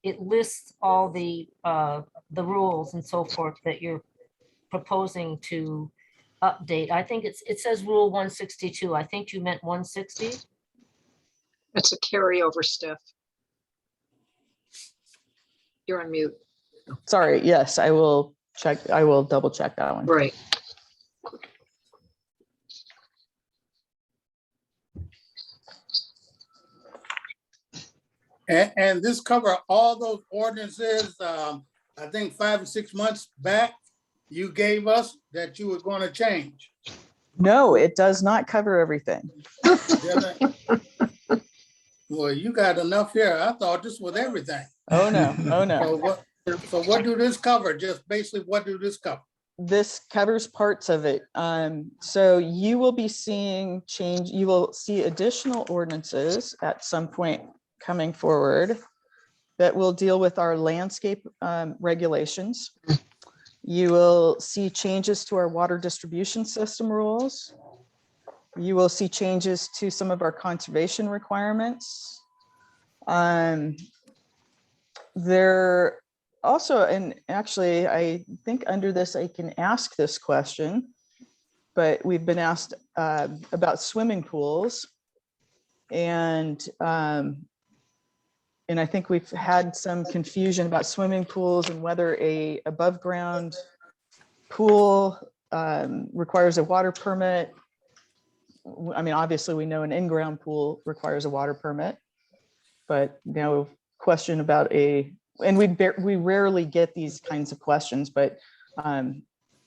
C: it lists all the rules and so forth that you're proposing to update. I think it says Rule 162. I think you meant 160.
E: It's a carryover, Steph. You're on mute.
F: Sorry, yes, I will check. I will double check that one.
E: Right.
D: And this cover all those ordinances, I think 5 or 6 months back, you gave us that you were going to change.
F: No, it does not cover everything.
D: Well, you got enough here. I thought this was everything.
F: Oh, no. Oh, no.
D: So what do this cover? Just basically, what do this cover?
F: This covers parts of it. So you will be seeing change. You will see additional ordinances at some point coming forward that will deal with our landscape regulations. You will see changes to our water distribution system rules. You will see changes to some of our conservation requirements. There also, and actually, I think under this, I can ask this question, but we've been asked about swimming pools. And I think we've had some confusion about swimming pools and whether a above ground pool requires a water permit. I mean, obviously we know an in-ground pool requires a water permit, but now question about and we rarely get these kinds of questions, but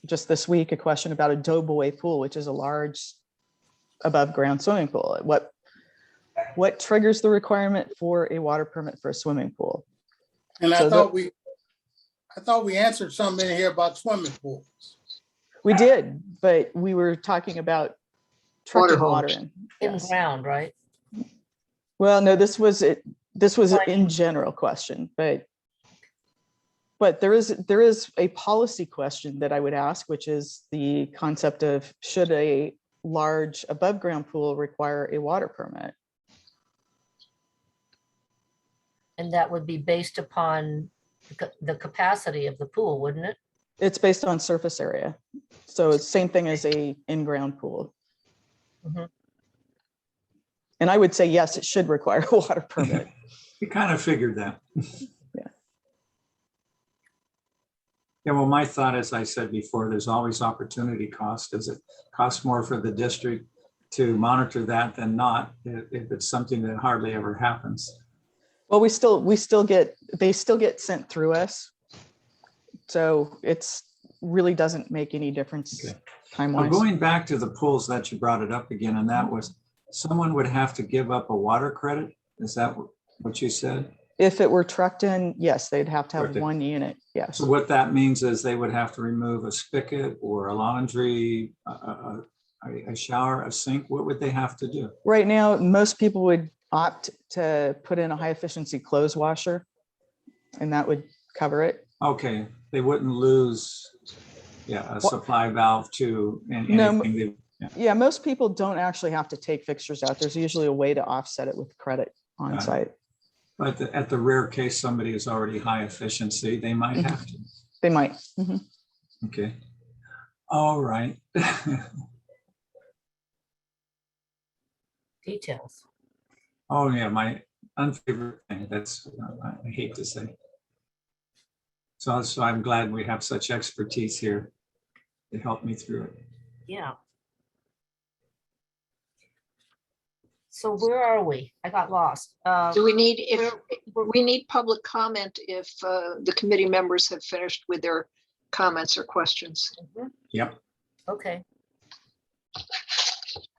F: just this week, a question about a doughboy pool, which is a large above ground swimming pool. What triggers the requirement for a water permit for a swimming pool?
D: And I
F: So
D: thought we answered something in here about swimming pools.
F: We did, but we were talking about trucking water
E: holes.
F: in.
C: In
F: Yes.
C: ground, right?
F: Well, no, this was an in general question, but there is a policy question that I would ask, which is the concept of should a large above ground pool require a water permit?
C: And that would be based upon the capacity of the pool, wouldn't it?
F: It's based on surface area. So it's same thing as a in-ground pool.
C: Mhm.
F: And I would say, yes, it should require a water permit.
B: We kind of figured that.
F: Yeah.
B: Yeah, well, my thought, as I said before, there's always opportunity cost. Does it cost more for the district to monitor that than not, if it's something that hardly ever happens?
F: Well, they still get sent through us. So it's really doesn't make any difference
B: Okay.
F: time
B: Well,
F: wise.
B: going back to the pools that you brought it up again, and that was, someone would have to give up a water credit? Is that what you said?
F: If it were trucked in, yes, they'd have to have
B: Trucked in.
F: one unit. Yes.
B: So what that means is they would have to remove a spigot or a laundry, a shower, a sink. What would they have to do?
F: Right now, most people would opt to put in a high efficiency clothes washer, and that would cover it.
B: Okay, they wouldn't lose, a supply valve to
F: No,
B: anything.
F: yeah, most people don't actually have to take fixtures out. There's usually a way to offset it with credit on
B: Got it.
F: site.
B: But at the rare case, somebody is already high efficiency, they might have to.
F: They might. Mhm.
B: Okay. All right.
C: Details.
B: Oh, yeah, my unfavorite thing, that's, I hate to say. So I'm glad we have such expertise here to help me through it.
C: Yeah. So where are we? I got lost.
E: Do we need, if
C: We're-
E: we need public comment if the committee members have finished with their comments or questions?
C: Mhm.
B: Yep.
C: Okay.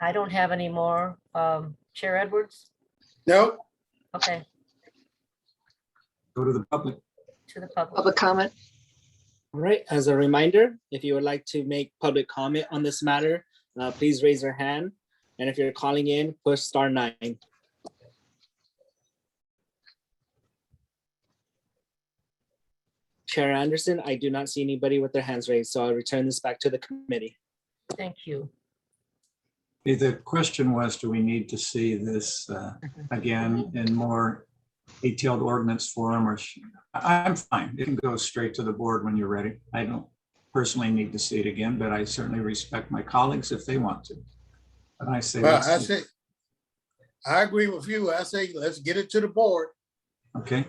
C: I don't have any more. Chair Edwards?
D: Nope.
C: Okay,
B: Go to the public.
C: to the public.
E: Public comment?
A: All right, as a reminder, if you would like to make public comment on this matter, please raise your hand. And if you're calling in, push *9. Chair Anderson, I do not see anybody with their hands raised, so I'll return this back to the committee.
C: Thank you.
B: The question was, do we need to see this again in more detailed ordinance form, or I'm fine. It can go straight to the board when you're ready. I don't personally need to see it again, but I certainly respect my colleagues if they want to. But I say,
D: Well,
B: let's see.
D: I agree with you. I say, let's get it to the board.
B: Okay,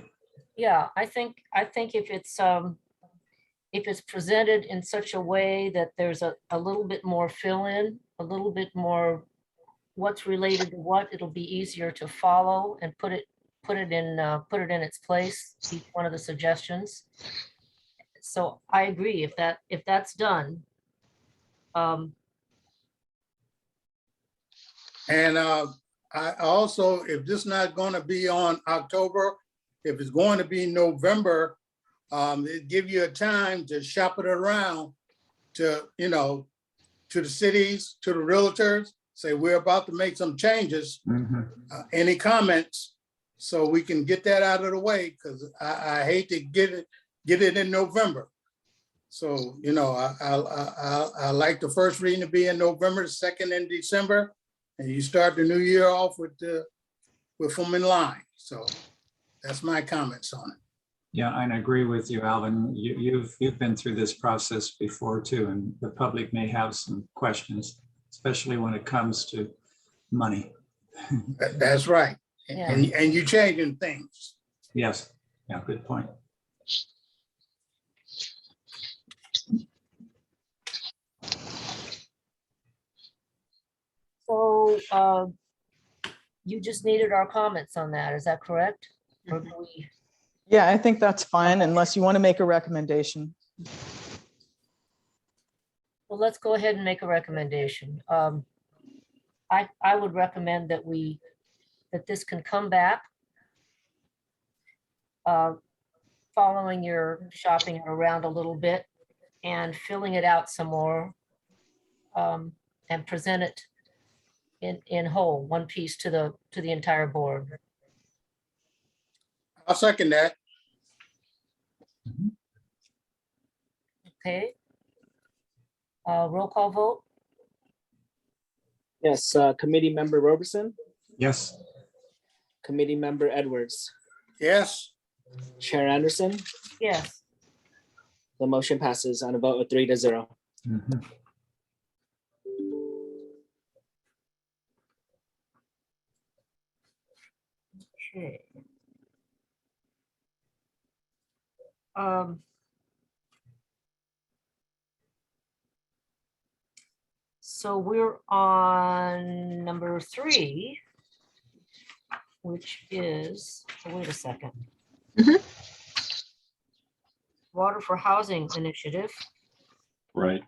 C: Yeah, I think if it's presented in such a way that there's a little bit more fill-in, a little bit more what's related to what, it'll be easier to follow and put it in its place, each one of the suggestions. So I agree, if that's done.
D: And I also, if this not going to be on October, if it's going to be November, it give you a time to shop it around to, to the cities, to the realtors, say, we're about to make some changes. Any comments? So we can get that out of the way, because I hate to get it in November. So, I like the first reading to be in November, the second in December, and you start the new year off with them in line. So that's my comments on it.
B: yeah, and I agree with you, Alvin. You've been through this process before too, and the public may have some questions, especially when it comes to money.
D: That's right.
C: Yeah.
D: And you changing things.
B: Yes, yeah, good point.
C: So you just needed our comments on that, is that correct? Or do we?
F: Yeah, I think that's fine unless you want to make a recommendation.
C: Well, let's go ahead and make a recommendation. I would recommend that this can come back following your shopping it around a little bit and filling it out some more and present it in whole, one piece to the entire board.
D: I'll second that.
C: Okay. Roll call vote?
A: Yes, Committee Member Roberson,
B: Yes,
A: Committee Member Edwards,
D: Yes,
A: Chair Anderson,
C: Yes.
A: the motion passes on a vote of 3-0.
B: mhm.
C: Okay. So we're on number 3, which is, oh, wait a second.
E: Mhm.
C: Water for Housing Initiative.
G: Right.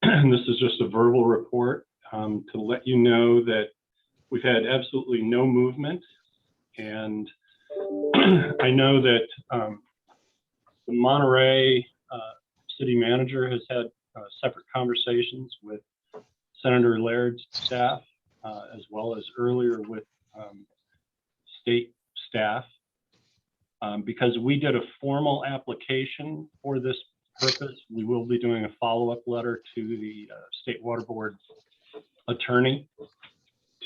G: And this is just a verbal report to let you know that we've had absolutely no movement. And I know that the Monterey city manager has had separate conversations with Senator Laird's staff, as well as earlier with state staff, because we did a formal application for this purpose. We will be doing a follow-up letter to the State Water Board attorney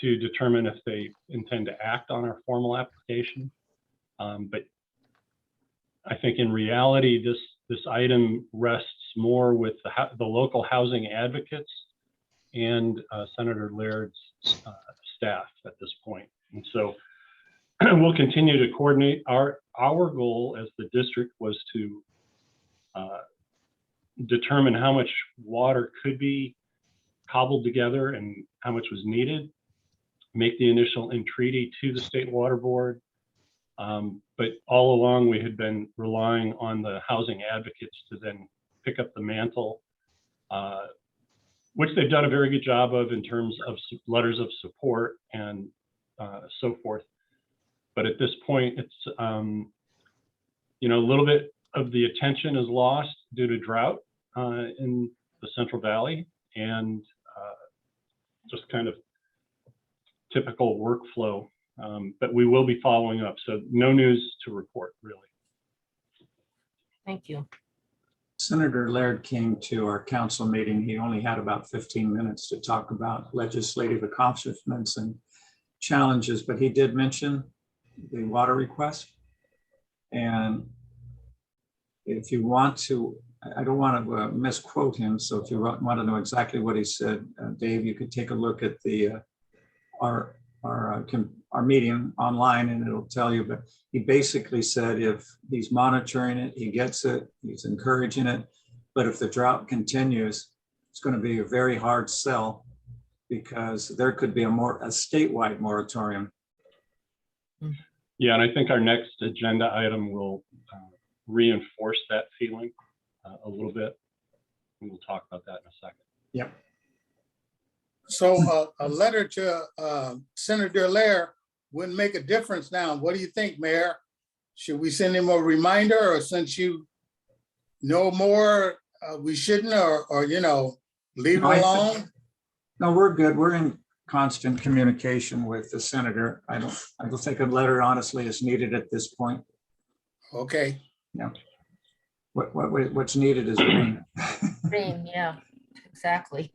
G: to determine if they intend to act on our formal application. But I think in reality, this item rests more with the local housing advocates and Senator Laird's staff at this point. And so we'll continue to coordinate. Our goal as the district was to determine how much water could be cobbled together and how much was needed, make the initial entreaty to the State Water Board. But all along we had been relying on the housing advocates to then pick up the mantle, which they've done a very good job of in terms of letters of support and so forth. But at this point, it's, you know, a little bit of the attention is lost due to drought in the Central Valley, and just kind of typical workflow. But we will be following up. So no news to report, really.
C: Thank you.
B: Senator Laird came to our council meeting. He only had about 15 minutes to talk about legislative accomplishments and challenges, but he did mention the water request. And if you want to, I don't want to misquote him. So if you want to know exactly what he said, Dave, you could take a look at the our meeting online and it'll tell you, but he basically said if he's monitoring it, he gets it, he's encouraging it, but if the drought continues, it's going to be a very hard sell because there could be a statewide moratorium.
G: Yeah, and I think our next agenda item will reinforce that feeling a little bit. And we'll talk about that in a second.
B: Yep.
D: So a letter to Senator Laird wouldn't make a difference now. What do you think, Mayor? Should we send him a reminder, or since you know more, we shouldn't, or you know, leave it alone?
B: No, we're good. We're in constant communication with the senator. I don't think a letter honestly is needed at this point.
D: Okay.
B: Yeah. What's needed is rain.
C: Rain, yeah, exactly.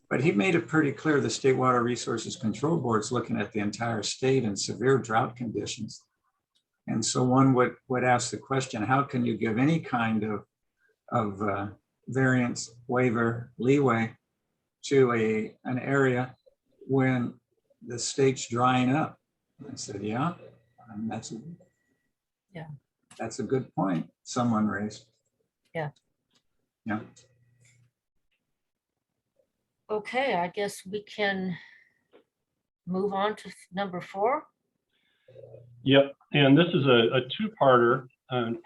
B: But he made it pretty clear the State Water Resources Control Board is looking at the entire state in severe drought conditions. And so one would ask the question, how can you give any kind of variance, waiver, leeway to an area when the state's drying up? I said, yeah, and that's a good point someone raised.
C: Yeah.
B: Yeah.
C: Okay, I guess we can move on to number 4.
G: Yep, and this is a two-parter.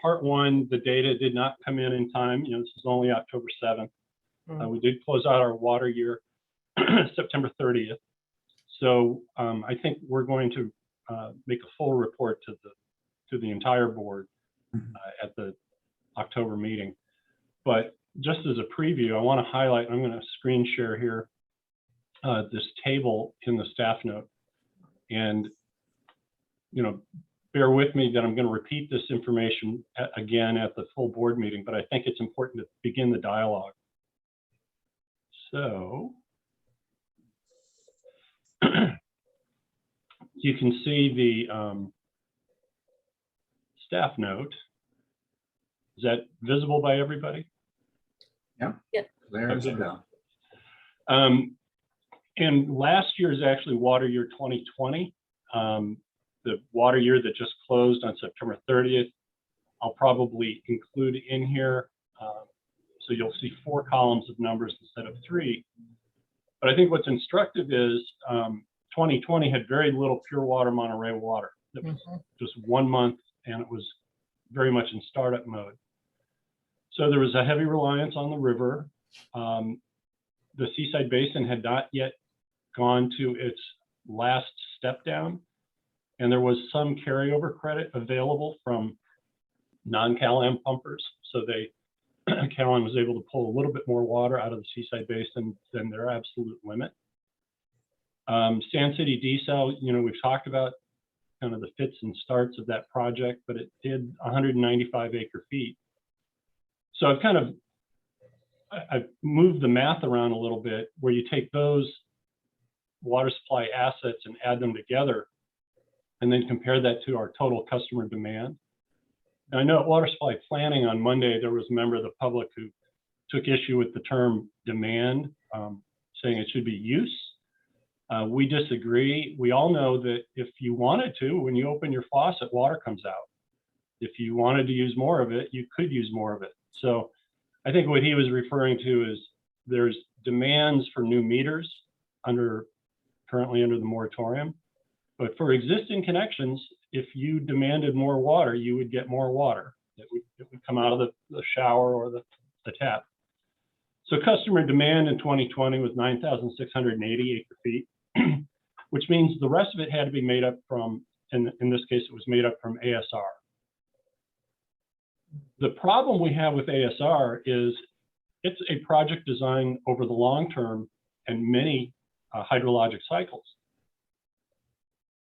G: Part 1, the data did not come in time. You know, this is only October 7th. We did close out our water year September 30th. So I think we're going to make a full report to the entire board at the October meeting. But just as a preview, I want to highlight, I'm going to screen share here this table in the staff note. And, you know, bear with me that I'm going to repeat this information again at the full board meeting, but I think it's important to begin the dialogue. So you can see the staff note. Is that visible by everybody?
B: Yep. There's a go.
G: And last year is actually water year 2020. The water year that just closed on September 30th, I'll probably include in here. So you'll see 4 columns of numbers instead of 3. But I think what's instructive is 2020 had very little pure water Monterey water. It was just 1 month, and it was very much in startup mode. So there was a heavy reliance on the river. The Seaside Basin had not yet gone to its last step down, and there was some carryover credit available from non-CalAm pumpers. So CalAm was able to pull a little bit more water out of the Seaside Basin than their absolute limit. Sand City desal, we've talked about kind of the fits and starts of that project, but it did 195 acre feet. So I've moved the math around a little bit, where you take those water supply assets and add them together, and then compare that to our total customer demand. And I know at water supply planning on Monday, there was a member of the public who took issue with the term demand, saying it should be use. We disagree. We all know that if you wanted to, when you open your faucet, water comes out. If you wanted to use more of it, you could use more of it. So I think what he was referring to is there's demands for new meters currently under the moratorium. But for existing connections, if you demanded more water, you would get more water. It would come out of the shower or the tap. So customer demand in 2020 was 9,680 acre feet, which means the rest of it had to be made up from, in this case, it was made up from ASR. The problem we have with ASR is it's a project designed over the long term and many hydrologic cycles.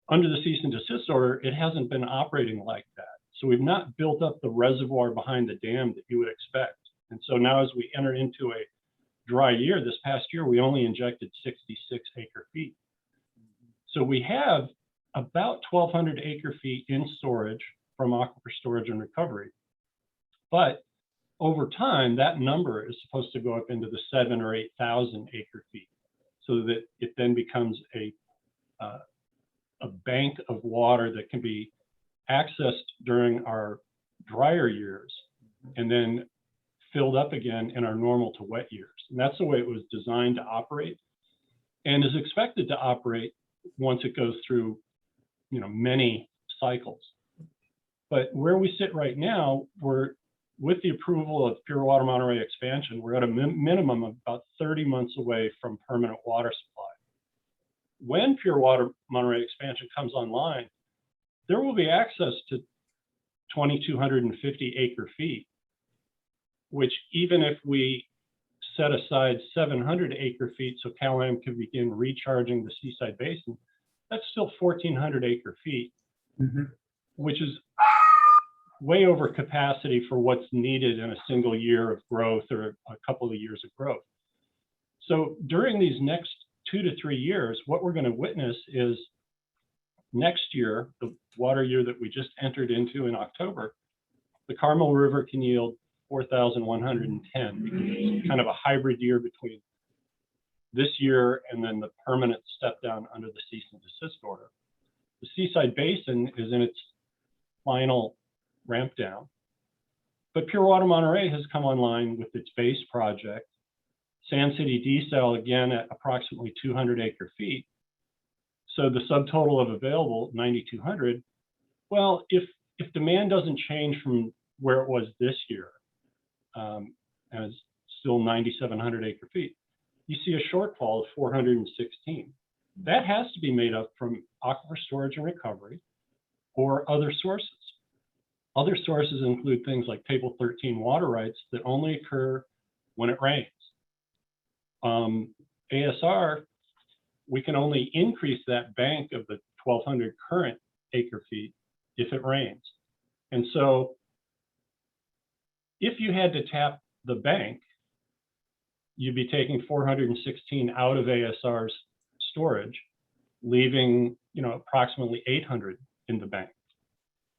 G: Under the cease and desist order, it hasn't been operating like that. So we've not built up the reservoir behind the dam that you would expect. And so now as we enter into a dry year, this past year, we only injected 66 acre feet. So we have about 1,200 acre feet in storage from aquifer storage and recovery. But over time, that number is supposed to go up into the 7,000 or 8,000 acre feet, so that it then becomes a bank of water that can be accessed during our drier years and then filled up again in our normal to wet years. And that's the way it was designed to operate and is expected to operate once it goes through, many cycles. But where we sit right now, we're with the approval of Pure Water Monterey expansion, we're at a minimum of about 30 months away from permanent water supply. When Pure Water Monterey expansion comes online, there will be access to 2,250 acre feet, which even if we set aside 700 acre feet so CalAm can begin recharging the Seaside Basin, that's still 1,400 acre feet, which is way over capacity for what's needed in a single year of growth or a couple of years of growth. So during these next 2 to 3 years, what we're going to witness is next year, the water year that we just entered into in October, the Carmel River can yield 4,110 because it's kind of a hybrid year between this year and then the permanent step down under the cease and desist order. The Seaside Basin is in its final ramp down, but Pure Water Monterey has come online with its base project. Sand City desal again at approximately 200 acre feet. So the subtotal of available 9,200. Well, if demand doesn't change from where it was this year, and it's still 9,700 acre feet, you see a shortfall of 416. That has to be made up from aquifer storage and recovery or other sources. Other sources include things like Table 13 water rights that only occur when it rains. ASR, we can only increase that bank of the 1,200 current acre feet if it rains. And so if you had to tap the bank, you'd be taking 416 out of ASR's storage, leaving approximately 800 in the bank.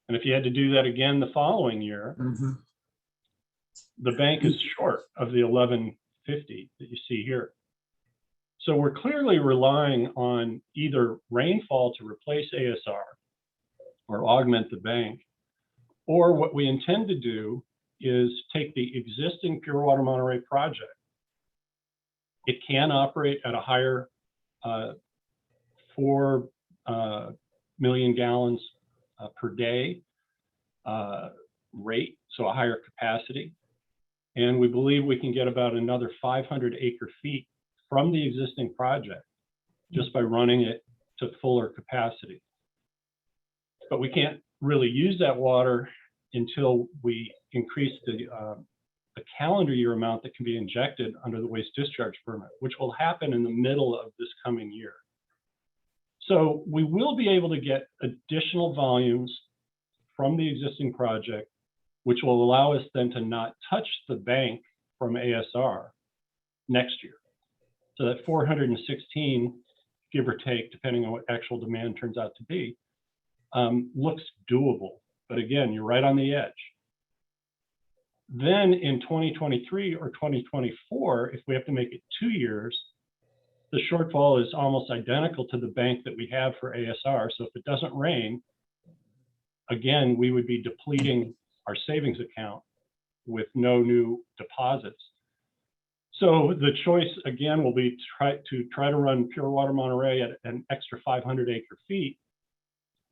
G: And if you had to do that again the following year, the bank is short of the 1,150 that you see here. So we're clearly relying on either rainfall to replace ASR or augment the bank, or what we intend to do is take the existing Pure Water Monterey project, It can operate at a higher 4 million gallons per day rate, so a higher capacity. And we believe we can get about another 500 acre-feet from the existing project just by running it to fuller capacity. But we can't really use that water until we increase the calendar year amount that can be injected under the waste discharge permit, which will happen in the middle of this coming year. So we will be able to get additional volumes from the existing project, which will allow us then to not touch the bank from ASR next year. So that 416, give or take, depending on what actual demand turns out to be, looks doable. But again, you're right on the edge. Then in 2023 or 2024, if we have to make it 2 years, the shortfall is almost identical to the bank that we have for ASR. So if it doesn't rain, again, we would be depleting our savings account with no new deposits. So the choice again will be to try to run Pure Water Monterey at an extra 500 acre-feet,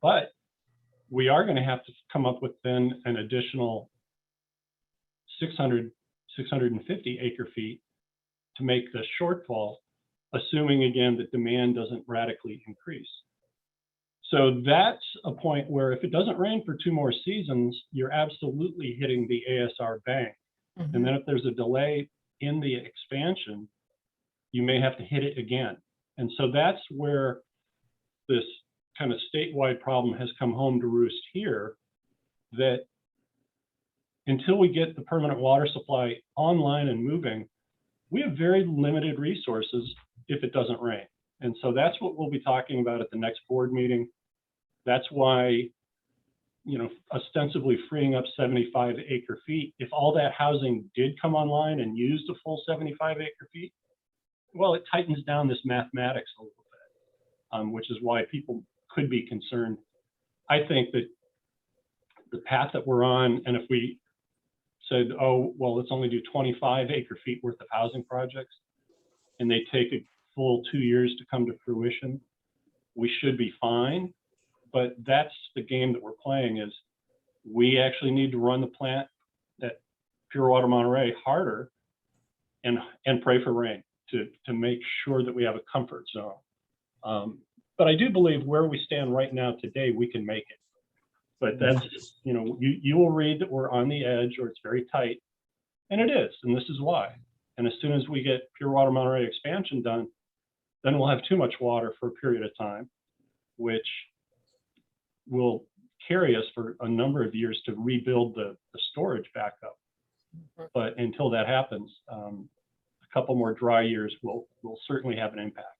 G: but we are going to have to come up with then an additional 650 acre-feet to make the shortfall, assuming again that demand doesn't radically increase. So that's a point where if it doesn't rain for 2 more seasons, you're absolutely hitting the ASR bank.
C: Mhm.
G: And then if there's a delay in the expansion, you may have to hit it again. And so that's where this kind of statewide problem has come home to roost here, that until we get the permanent water supply online and moving, we have very limited resources if it doesn't rain. And so that's what we'll be talking about at the next board meeting. That's why, you know, ostensibly freeing up 75 acre-feet, if all that housing did come online and used a full 75 acre-feet, well, it tightens down this mathematics a little bit, which is why people could be concerned. I think that the path that we're on, and if we said, oh, well, let's only do 25 acre-feet worth of housing projects, and they take a full 2 years to come to fruition, we should be fine. But that's the game that we're playing, is we actually need to run the plant at Pure Water Monterey harder and pray for rain to make sure that we have a comfort zone. But I do believe where we stand right now today, we can make it. But that's, you know, you will read that we're on the edge or it's very tight, and it is, and this is why. And as soon as we get Pure Water Monterey expansion done, then we'll have too much water for a period of time, which will carry us for a number of years to rebuild the storage back up. But until that happens, a couple more dry years will certainly have an impact.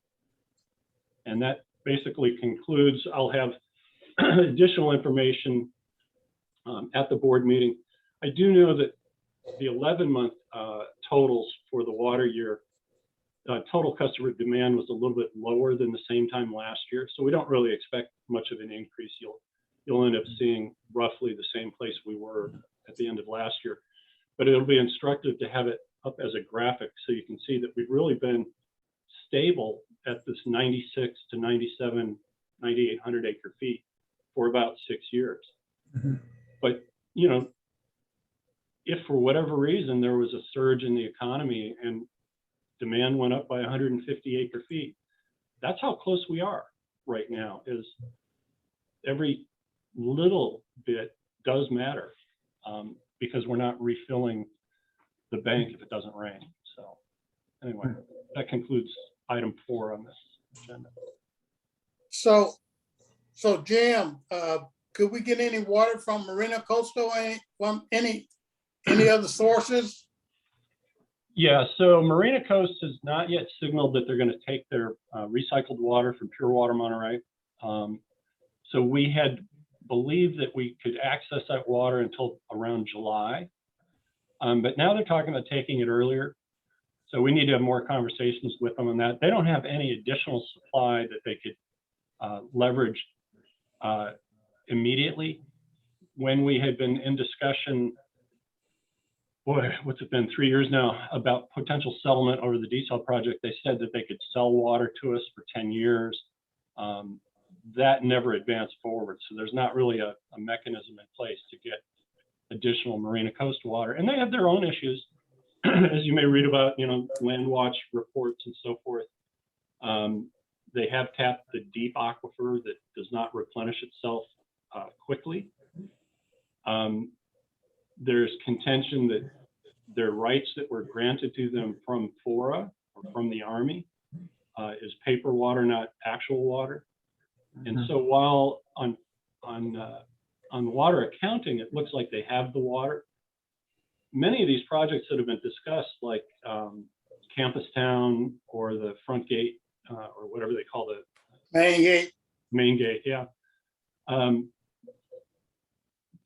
G: And that basically concludes. I'll have additional information at the board meeting. I do know that the 11-month totals for the water year, total customer demand was a little bit lower than the same time last year. So we don't really expect much of an increase. You'll end up seeing roughly the same place we were at the end of last year. But it'll be instructive to have it up as a graphic so you can see that we've really been stable at this 96 to 97, 9,800 acre-feet for about 6 years.
B: Mm-hmm.
G: But, you know, if for whatever reason there was a surge in the economy and demand went up by 150 acre-feet, that's how close we are right now. Is every little bit does matter, because we're not refilling the bank if it doesn't rain. So anyway, that concludes item 4 on this agenda.
D: So Jim, could we get any water from Marina Coastal, from any other sources?
G: Yeah, so Marina Coast has not yet signaled that they're going to take their recycled water from Pure Water Monterey. So we had believed that we could access that water until around July. But now they're talking about taking it earlier. So we need to have more conversations with them on that. They don't have any additional supply that they could leverage immediately. When we had been in discussion boy, what's it been, 3 years now, about potential settlement over the desal project. They said that they could sell water to us for 10 years. That never advanced forward. So there's not really a mechanism in place to get additional Marina Coast water. And they have their own issues, as you may read about, land watch reports and so forth. They have tapped the deep aquifer that does not replenish itself quickly. There's contention that their rights that were granted to them from FORA or from the Army is paper water, not actual water. And so while on water accounting, it looks like they have the water, many of these projects that have been discussed, like Campus Town or the front gate, or whatever they call the main gate, yeah.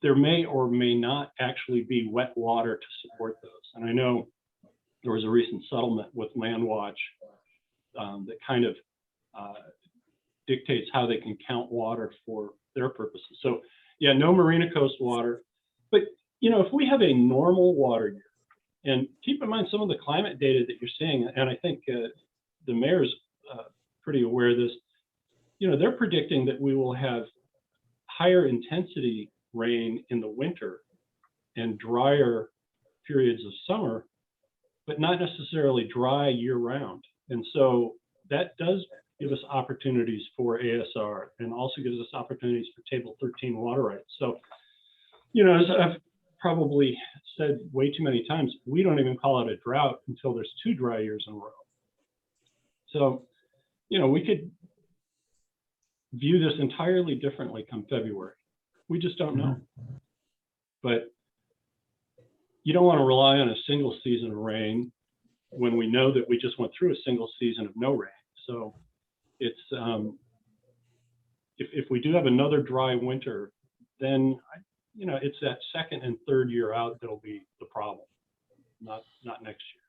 G: There may or may not actually be wet water to support those. And I know there was a recent settlement with Land Watch that kind of dictates how they can count water for their purposes. So yeah, no Marina Coast water. But if we have a normal water year, and keep in mind some of the climate data that you're seeing, and I think the mayor's pretty aware of this, they're predicting that we will have higher intensity rain in the winter and drier periods of summer, but not necessarily dry year round. And so that does give us opportunities for ASR and also gives us opportunities for Table 13 water rights. So, as I've probably said way too many times, we don't even call it a drought until there's 2 dry years in a row. So, we could view this entirely differently come February. We just don't know. But you don't want to rely on a single season of rain when we know that we just went through a single season of no rain. So it's if we do have another dry winter, then it's that second and third year out that'll be the problem, not next year.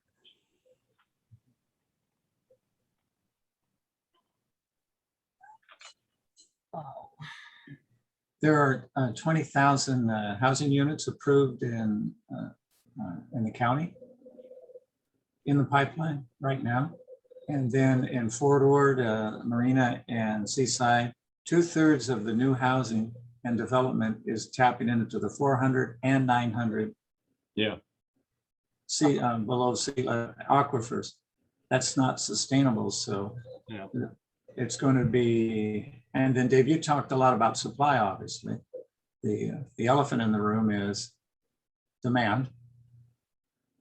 C: Oh.
B: There are 20,000 housing units approved in the county in the pipeline right now. And then in Fort Ord, Marina, and Seaside, 2/3 of the new housing and development is tapping into the 400 and 900 below sea aquifers. That's not sustainable. So
G: Yeah.
B: It's going to be, and then Dave, you talked a lot about supply, obviously. The elephant in the room is demand.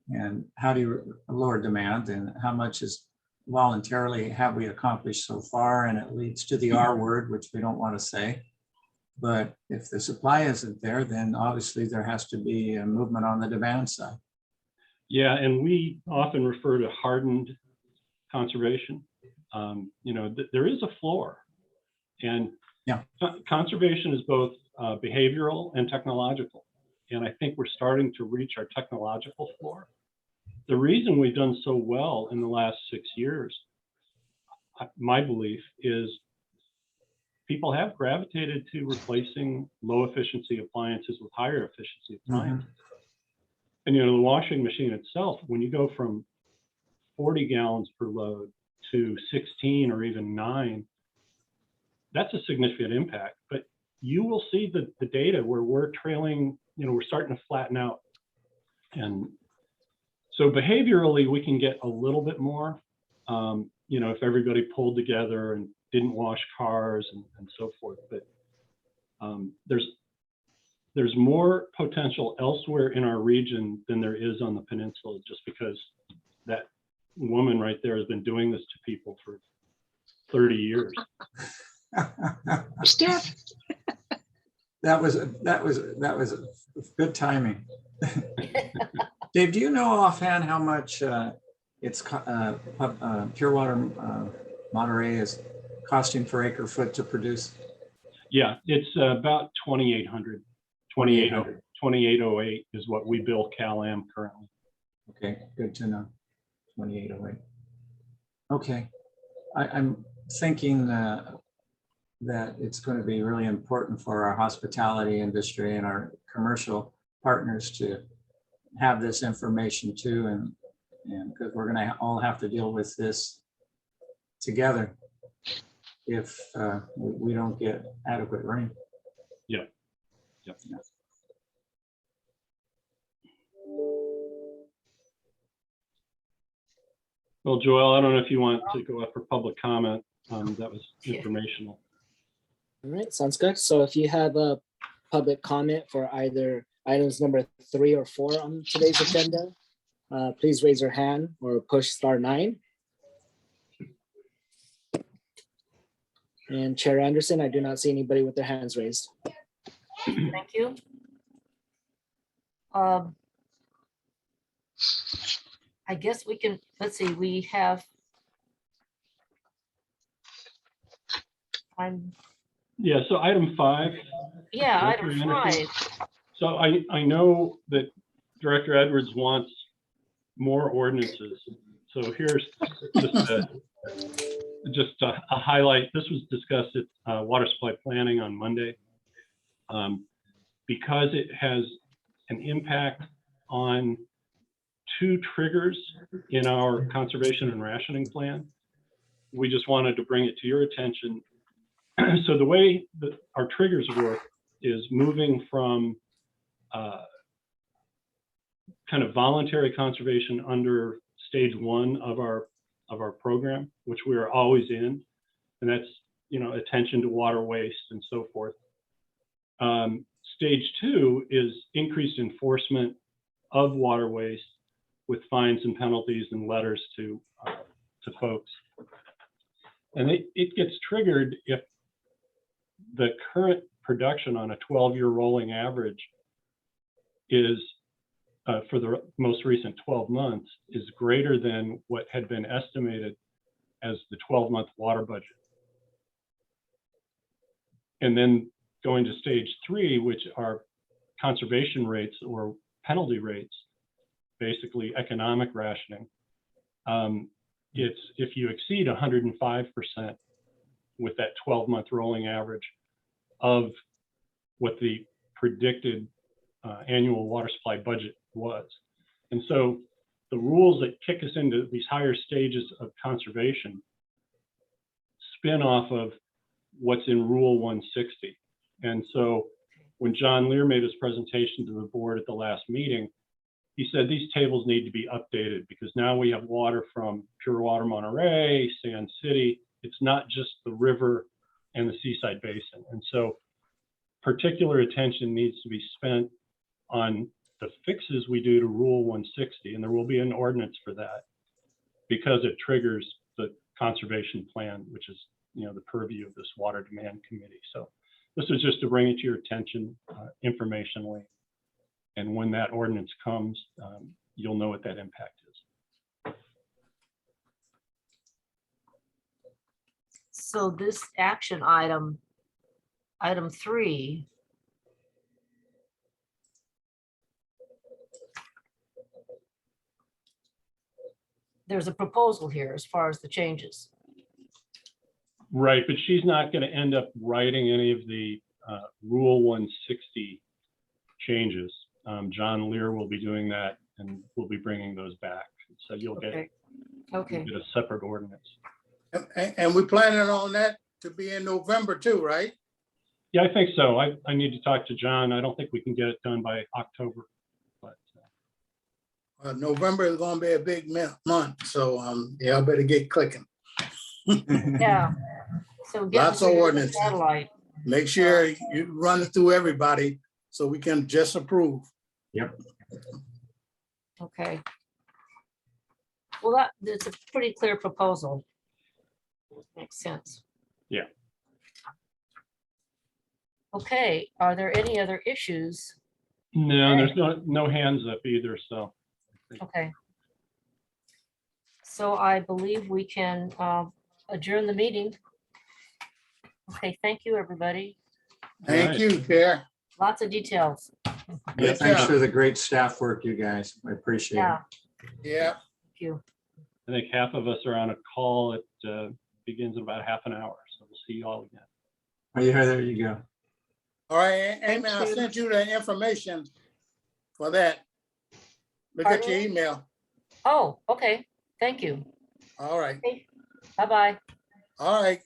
B: And how do you lower demand, and how much is voluntarily have we accomplished so far? And it leads to the R word, which we don't want to say. But if the supply isn't there, then obviously there has to be a movement on the demand side. Yeah,
G: and we often refer to hardened conservation. There is a floor, and conservation is both behavioral and technological. And I think we're starting to reach our technological floor. The reason we've done so well in the last 6 years, my belief is people have gravitated to replacing low efficiency appliances with higher efficiency appliances. And the washing machine itself, when you go from 40 gallons per load to 16 or even 9, that's a significant impact. But you will see the data where we're trailing, we're starting to flatten out. And so behaviorally, we can get a little bit more, if everybody pulled together and didn't wash cars and so forth. But there's more potential elsewhere in our region than there is on the peninsula, just because that woman right there has been doing this to people for 30 years.
E: Steph.
B: That was good timing. Dave, do you know offhand how much pure water Monterey is costing per acre foot to produce?
G: Yeah, it's about 2,800. 2808 is what we bill Cal-Am currently.
B: Okay, good to know. 2808. Okay, I'm thinking that it's going to be really important for our hospitality industry and our commercial partners to have this information too, and because we're gonna all have to deal with this together if we don't get adequate rain.
G: Yeah. Yep. Well, Joel, I don't know if you want to go up for public comment. That was informational.
A: All right, sounds good. So if you have a public comment for either items number 3 or 4 on today's agenda, please raise your hand or push *9. And Chair Anderson, I do not see anybody with their hands raised.
C: Thank you. I guess we can, let's see, we have.
G: Yeah, so item 5.
C: Yeah,
G: Director
C: item
G: Anderson.
C: 5.
G: So I know that Director Edwards wants more ordinances. So here's just a highlight. This was discussed at water supply planning on Monday. Because it has an impact on 2 triggers in our conservation and rationing plan, we just wanted to bring it to your attention. So the way that our triggers work is moving from kind of voluntary conservation under stage 1 of our program, which we are always in, and that's, you know, attention to water waste and so forth. Stage 2 is increased enforcement of water waste with fines and penalties and letters to folks. And it gets triggered if the current production on a 12-year rolling average is, for the most recent 12 months, is greater than what had been estimated as the 12-month water budget. And then going to stage 3, which are conservation rates or penalty rates, basically economic rationing. It's if you exceed 105% with that 12-month rolling average of what the predicted annual water supply budget was. And so the rules that kick us into these higher stages of conservation spin off of what's in Rule 160. And so when John Lear made his presentation to the board at the last meeting, he said these tables need to be updated because now we have water from Pure Water Monterey, Sand City. It's not just the river and the Seaside Basin. And so particular attention needs to be spent on the fixes we do to Rule 160, and there will be an ordinance for that because it triggers the conservation plan, which is, you know, the purview of this water demand committee. So this is just to bring it to your attention informationally. And when that ordinance comes, you'll know what that impact is.
C: So this action item, item 3, there's a proposal here as far as the changes.
G: Right, but she's not going to end up writing any of the Rule 160 changes. John Lear will be doing that, and we'll be bringing those back. So you'll get, you'll get a separate ordinance.
D: And we're planning on that to be in November too, right?
G: Yeah, I think so. I need to talk to John. I don't think we can get it done by October, but
D: November is going to be a big month, so y'all better get clicking.
C: Yeah. So
D: lots of ordinances.
C: Satellite.
D: Make sure you run it through everybody so we can just approve.
B: Yep.
C: Okay. Well, that's a pretty clear proposal. Makes sense.
G: Yeah.
C: Okay, are there any other issues?
G: No, there's no hands up either, so.
C: Okay. So I believe we can adjourn the meeting. Okay, thank you, everybody.
D: Thank you, Chair.
C: Lots of details.
B: Yeah, thanks for the great staff work, you guys. I appreciate it.
D: Yeah.
C: Thank you.
G: I think half of us are on a call. It begins in about half an hour, so we'll see you all again.
B: Oh, yeah, there you go.
D: All right, Amy, I sent you the information for that. Look at your
C: Pardon?
D: email.
C: Oh, okay. Thank you.
D: All right,
C: Bye-bye.
D: all right.